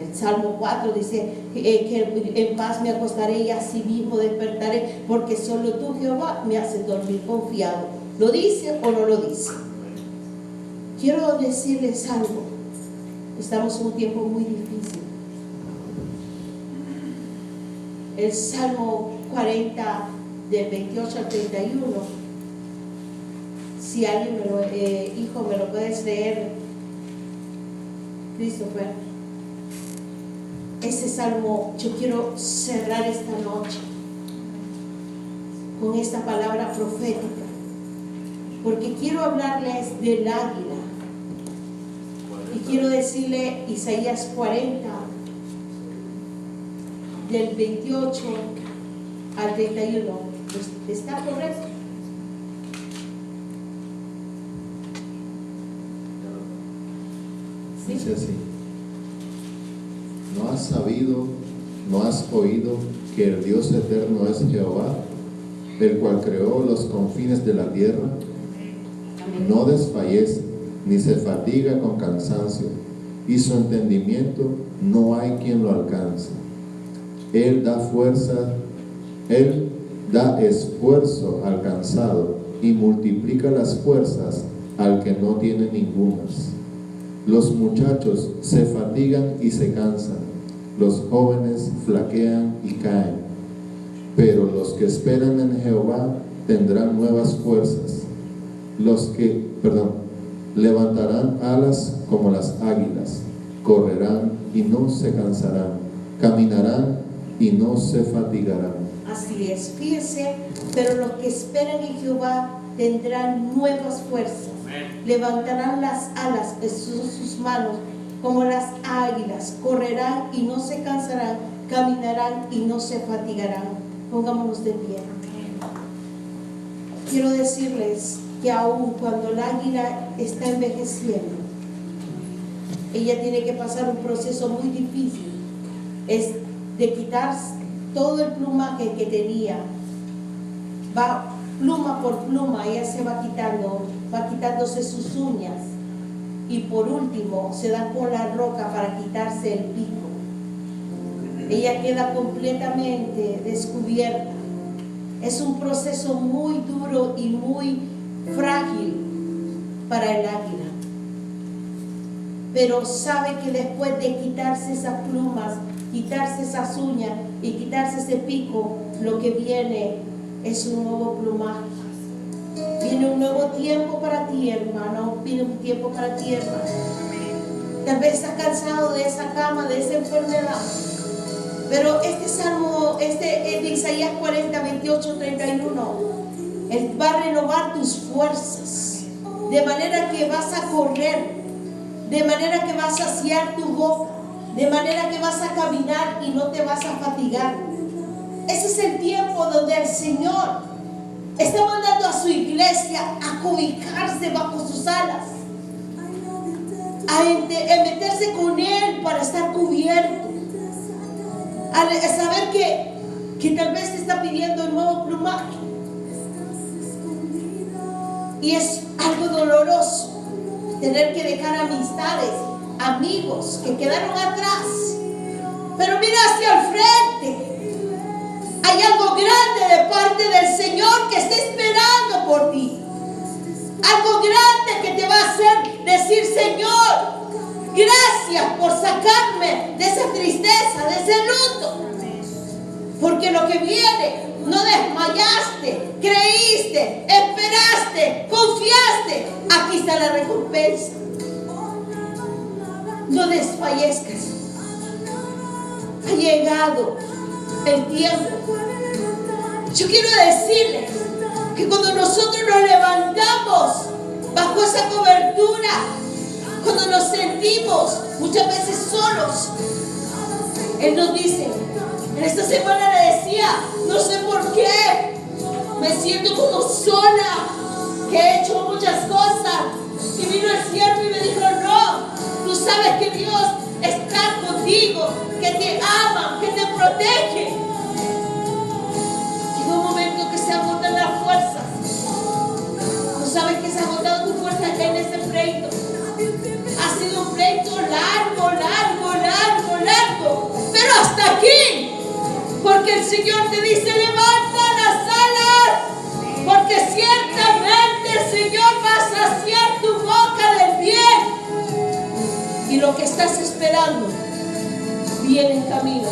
El Salmo 4 dice que en paz me acostaré y así mismo despertaré, porque solo tú, Jehová, me haces dormir confiado. ¿Lo dice o no lo dice? Quiero decirles algo. Estamos en un tiempo muy difícil. El Salmo 40 del 28 al 31, si alguien hijo, me lo puedes leer, Christopher. Ese salmo, yo quiero cerrar esta noche con esta palabra profética, porque quiero hablarles del águila. Y quiero decirle Isaías 40, del 28 al 31. ¿Está correcto? ¿Sí? Dice así: ¿no has sabido, no has oído que el Dios eterno es Jehová, el cual creó los confines de la tierra? No desfallece ni se fatiga con cansancio, y su entendimiento no hay quien lo alcance. Él da fuerza, Él da esfuerzo al cansado y multiplica las fuerzas al que no tiene ningunas. Los muchachos se fatigan y se cansan, los jóvenes flaquean y caen, pero los que esperan en Jehová tendrán nuevas fuerzas. Levantarán alas como las águilas, correrán y no se cansarán, caminarán y no se fatigarán. Así es, fíjese, pero los que esperan en Jehová tendrán nuevas fuerzas, levantarán las alas de sus manos como las águilas, correrán y no se cansarán, caminarán y no se fatigarán. Pongámonos de pie. Quiero decirles que aun cuando el águila está envejeciendo, ella tiene que pasar un proceso muy difícil, es de quitar todo el plumaje que tenía. Va pluma por pluma, ella se va quitando, va quitándose sus uñas, y por último se da con la roca para quitarse el pico. Ella queda completamente descubierta. Es un proceso muy duro y muy frágil para el águila, pero sabe que después de quitarse esas plumas, quitarse esas uñas y quitarse ese pico, lo que viene es un nuevo plumaje. Viene un nuevo tiempo para ti, hermano. Viene un tiempo para ti, hermano. Tal vez estás cansado de esa cama, de esa enfermedad, pero este salmo, es de Isaías 40, 28, 31, Él va a renovar tus fuerzas, de manera que vas a correr, de manera que vas a saciar tu boca, de manera que vas a caminar y no te vas a fatigar. Ese es el tiempo donde el Señor está mandando a su iglesia a cobijarse bajo sus alas, a meterse con Él para estar cubierto, a saber que tal vez te está pidiendo el nuevo plumaje. Y es algo doloroso tener que dejar amistades, amigos que quedaron atrás. Pero mira hacia el frente. Hay algo grande de parte del Señor que está esperando por ti. Algo grande que te va a hacer decir: Señor, gracias por sacarme de esa tristeza, de ese luto. Porque lo que viene, no desmayaste, creíste, esperaste, confiaste. Aquí está la recompensa. No desfallezcas. Ha llegado el tiempo. Yo quiero decirles que cuando nosotros nos levantamos bajo esa cobertura, cuando nos sentimos muchas veces solos, Él nos dice, en esta semana le decía, no sé por qué, me siento como sola, que he hecho muchas cosas. Y vino el siervo y me dijo: no, tú sabes que Dios está contigo, que te ama, que te protege. Llega un momento que se agotan las fuerzas. Tú sabes que se ha agotado tu fuerza acá en este pleito. Ha sido un pleito largo, pero hasta aquí. Porque el Señor te dice: levanta las alas, porque ciertamente el Señor va a saciar tu boca del bien. Y lo que estás esperando viene en camino.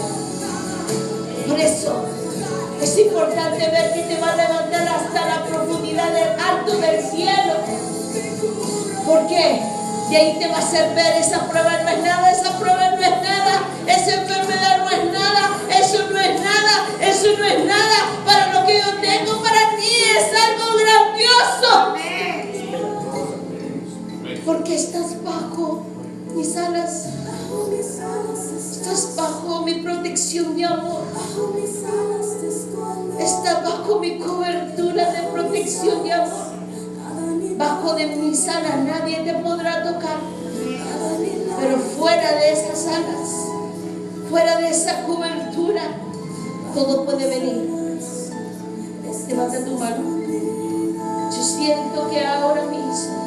Por eso es importante ver que te va a levantar hasta la profundidad del alto del cielo. ¿Por qué? De ahí te va a hacer ver: esa prueba no es nada, esa prueba no es nada, esa enfermedad no es nada, eso no es nada, eso no es nada. Para lo que yo tengo para ti es algo grandioso. Porque estás bajo mis alas, estás bajo mi protección de amor, estás bajo mi cobertura de protección de amor. Bajo de mis alas nadie te podrá tocar. Pero fuera de esas alas, fuera de esa cobertura, todo puede venir. Levanta tu mano. Yo siento que ahora mismo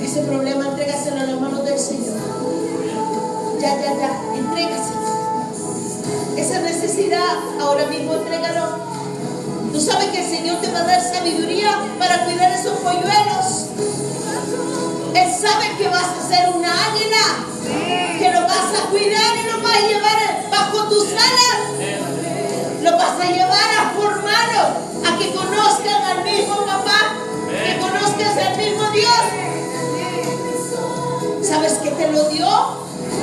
ese problema, entrégaselo en las manos del Señor. Ya, entrégaselo. Esa necesidad, ahora mismo entrégalo. Tú sabes que el Señor te va a dar sabiduría para cuidar esos polluelos. Él sabe que vas a ser una águila, que lo vas a cuidar y lo vas a llevar bajo tus alas. Lo vas a llevar a formarlo, a que conozcan al mismo papá, que conozcas al mismo Dios. ¿Sabes que te lo dio?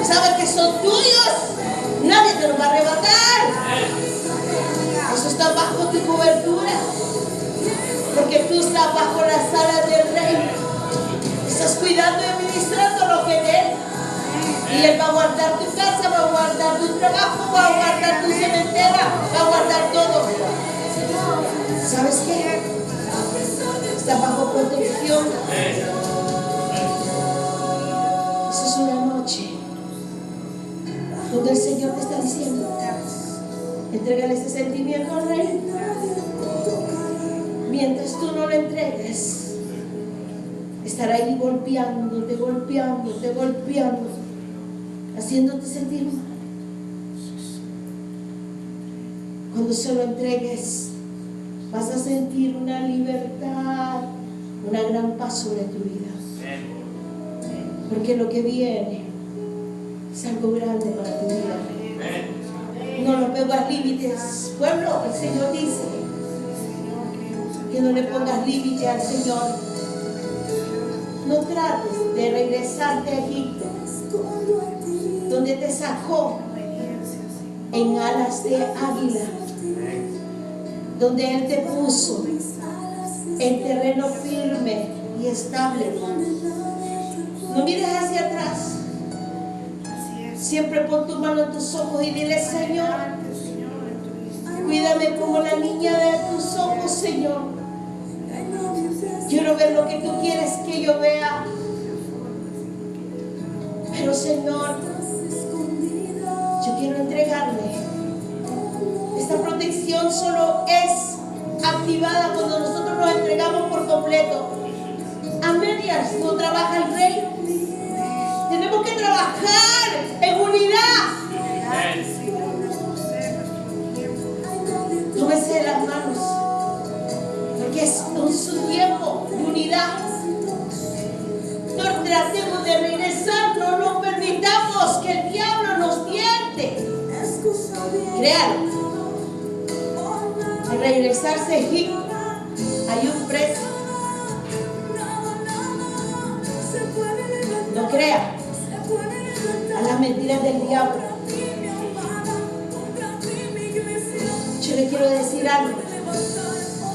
¿Sabes que son tuyos? Nadie te lo va a arrebatar. Eso está bajo tu cobertura, porque tú estás bajo las alas del Rey. Estás cuidando y administrando lo que es de Él. Y Él va a guardar tu casa, va a guardar tu trabajo, va a guardar tu cementera, va a guardar todo. ¿Sabes qué? Estás bajo protección. Esa es una noche donde el Señor te está diciendo: entrégale ese sentimiento al Rey. Mientras tú no lo entregues, estará ahí golpeándote, haciéndote sentir mal. Cuando se lo entregues, vas a sentir una libertad, una gran paz sobre tu vida. Porque lo que viene es algo grande para tu vida. No le pongas límites, pueblo. El Señor dice que no le pongas límite al Señor. No trates de regresarte a Egipto, donde te sacó en alas de águila, donde Él te puso en terreno firme y estable. No mires hacia atrás. Siempre pon tu mano en tus ojos y dile: Señor, cuídame como la niña de tus ojos, Señor. Quiero ver lo que tú quieres que yo vea. Señor, yo quiero entregarle. Esta protección solo es activada cuando nosotros nos entregamos por completo. A medias no trabaja el rey. Tenemos que trabajar en unidad. Tómese de las manos, porque es su tiempo de unidad. No tratemos de regresar, no nos permitamos que el diablo nos tiente. Créalo. Al regresarse a Egipto hay un precio. No crea a las mentiras del diablo. Yo le quiero decir algo.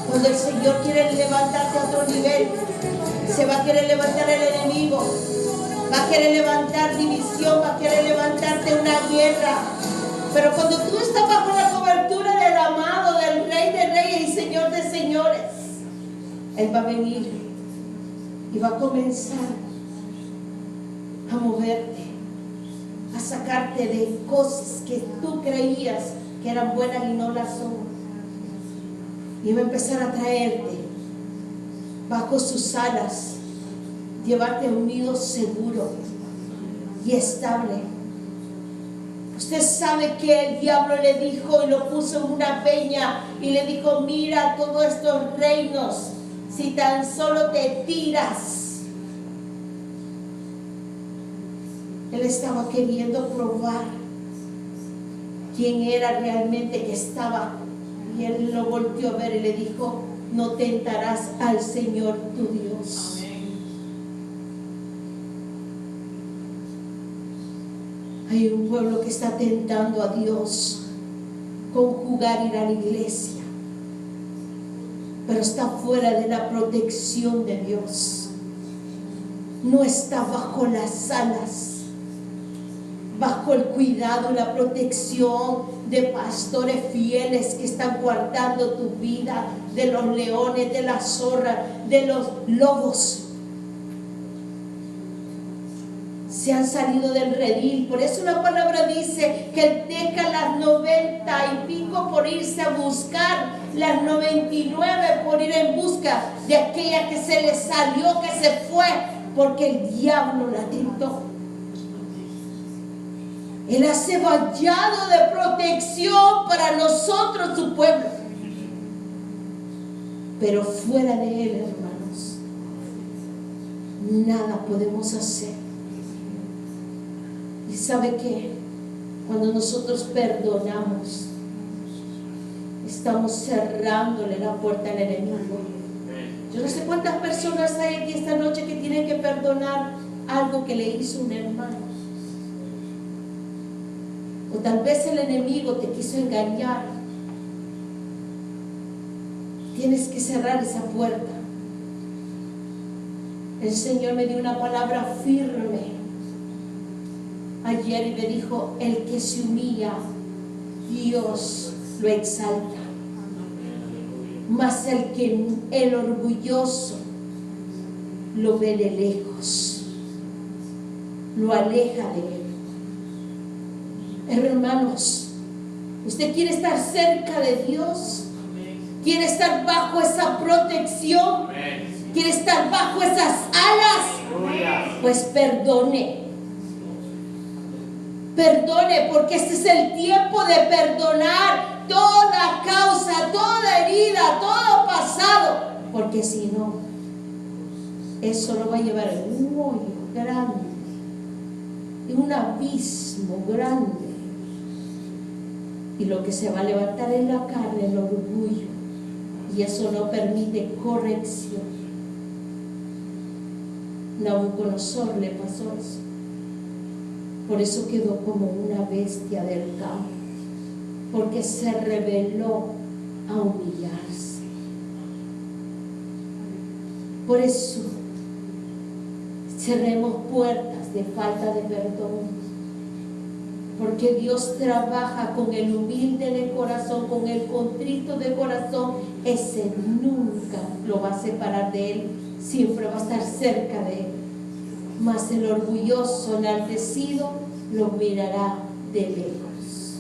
Cuando el Señor quiere levantarte a otro nivel, se va a querer levantar el enemigo, va a querer levantar división, va a querer levantarte una guerra. Pero cuando tú estás bajo la cobertura del amado, del Rey de Reyes y Señor de Señores, Él va a venir y va a comenzar a moverte, a sacarte de cosas que tú creías que eran buenas y no las son. Y va a empezar a traerte bajo sus alas, llevarte a un nido seguro y estable. Usted sabe que el diablo le dijo y lo puso en una peña y le dijo: mira todos estos reinos, si tan solo te tiras. Él estaba queriendo probar quién era realmente que estaba. Y él lo volteó a ver y le dijo: no tentarás al Señor tu Dios. Hay un pueblo que está tentando a Dios con jugar ir a la iglesia, pero está fuera de la protección de Dios. No está bajo las alas, bajo el cuidado y la protección de pastores fieles que están guardando tu vida de los leones, de las zorras, de los lobos. Se han salido del redil. Por eso la palabra dice que Él deja las 90 y pico por irse a buscar las 99, por ir en busca de aquella que se le salió, que se fue, porque el diablo la tentó. Él hace vallado de protección para nosotros, su pueblo. Pero fuera de Él, hermanos, nada podemos hacer. ¿Y sabe qué? Cuando nosotros perdonamos, estamos cerrándole la puerta al enemigo. Yo no sé cuántas personas hay aquí esta noche que tienen que perdonar algo que le hizo un hermano. O tal vez el enemigo te quiso engañar. Tienes que cerrar esa puerta. El Señor me dio una palabra firme ayer y me dijo: el que se humilla, Dios lo exalta. Mas el orgulloso lo ve de lejos, lo aleja de Él. Hermanos, ¿usted quiere estar cerca de Dios? ¿Quiere estar bajo esa protección? ¿Quiere estar bajo esas alas? Pues perdone. Perdone, porque este es el tiempo de perdonar toda causa, toda herida, todo pasado. Porque si no, eso lo va a llevar en un hoyo grande, en un abismo grande. Y lo que se va a levantar en la carne, el orgullo, y eso no permite corrección. Nabucodonosor le pasó eso. Por eso quedó como una bestia del campo, porque se rebeló a humillarse. Por eso cerremos puertas de falta de perdón, porque Dios trabaja con el humilde de corazón, con el contrito de corazón. Ese nunca lo va a separar de Él, siempre va a estar cerca de Él. mas el orgulloso enaltecido lo mirará de lejos.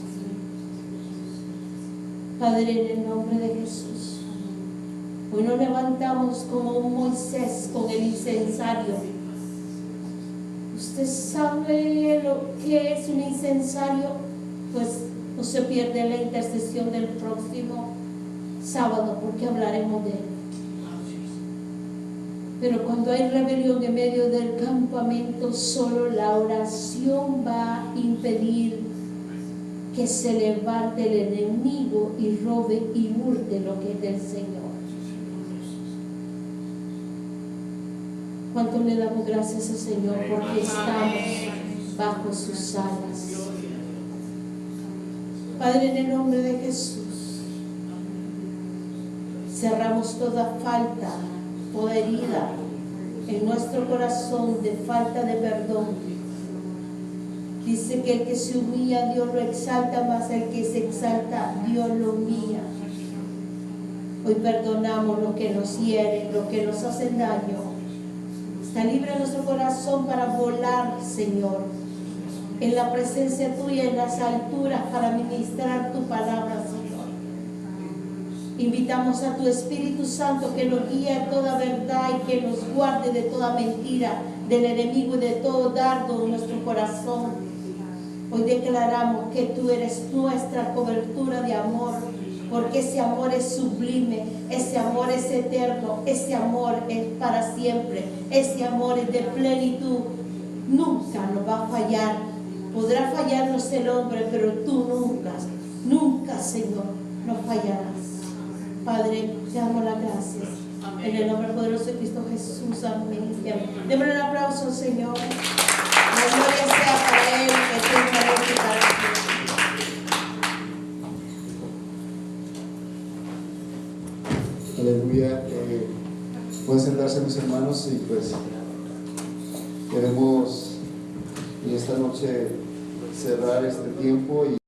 Padre, en el nombre de Jesús, hoy nos levantamos como un Moisés con el incensario. Usted sabe lo que es un incensario, pues no se pierde la intercesión del próximo sábado, porque hablaremos de él. Pero cuando hay rebelión en medio del campamento, solo la oración va a impedir que se levante el enemigo y robe y hurte lo que es del Señor. ¿Cuánto le damos gracias al Señor porque estamos bajo sus alas? Padre, en el nombre de Jesús, cerramos toda falta, toda herida en nuestro corazón de falta de perdón. Dice que el que se humilla, Dios lo exalta, mas el que se exalta, Dios lo humilla. Hoy perdonamos lo que nos hieren, lo que nos hacen daño. Está libre nuestro corazón para volar, Señor, en la presencia tuya, en las alturas, para ministrar tu palabra, Señor. Invitamos a tu Espíritu Santo que nos guíe a toda verdad y que nos guarde de toda mentira del enemigo y de todo dardo en nuestro corazón. Hoy declaramos que tú eres nuestra cobertura de amor, porque ese amor es sublime, ese amor es eterno, ese amor es para siempre, ese amor es de plenitud. Nunca nos va a fallar. Podrá fallarnos el hombre, pero tú nunca, nunca, Señor, nos fallarás. Padre, te damos las gracias. En el nombre poderoso de Cristo Jesús, amén. Démosle un aplauso al Señor. La gloria sea para Él, que siempre para Él. Aleluya. Pueden sentarse mis hermanos y pues queremos en esta noche cerrar este tiempo y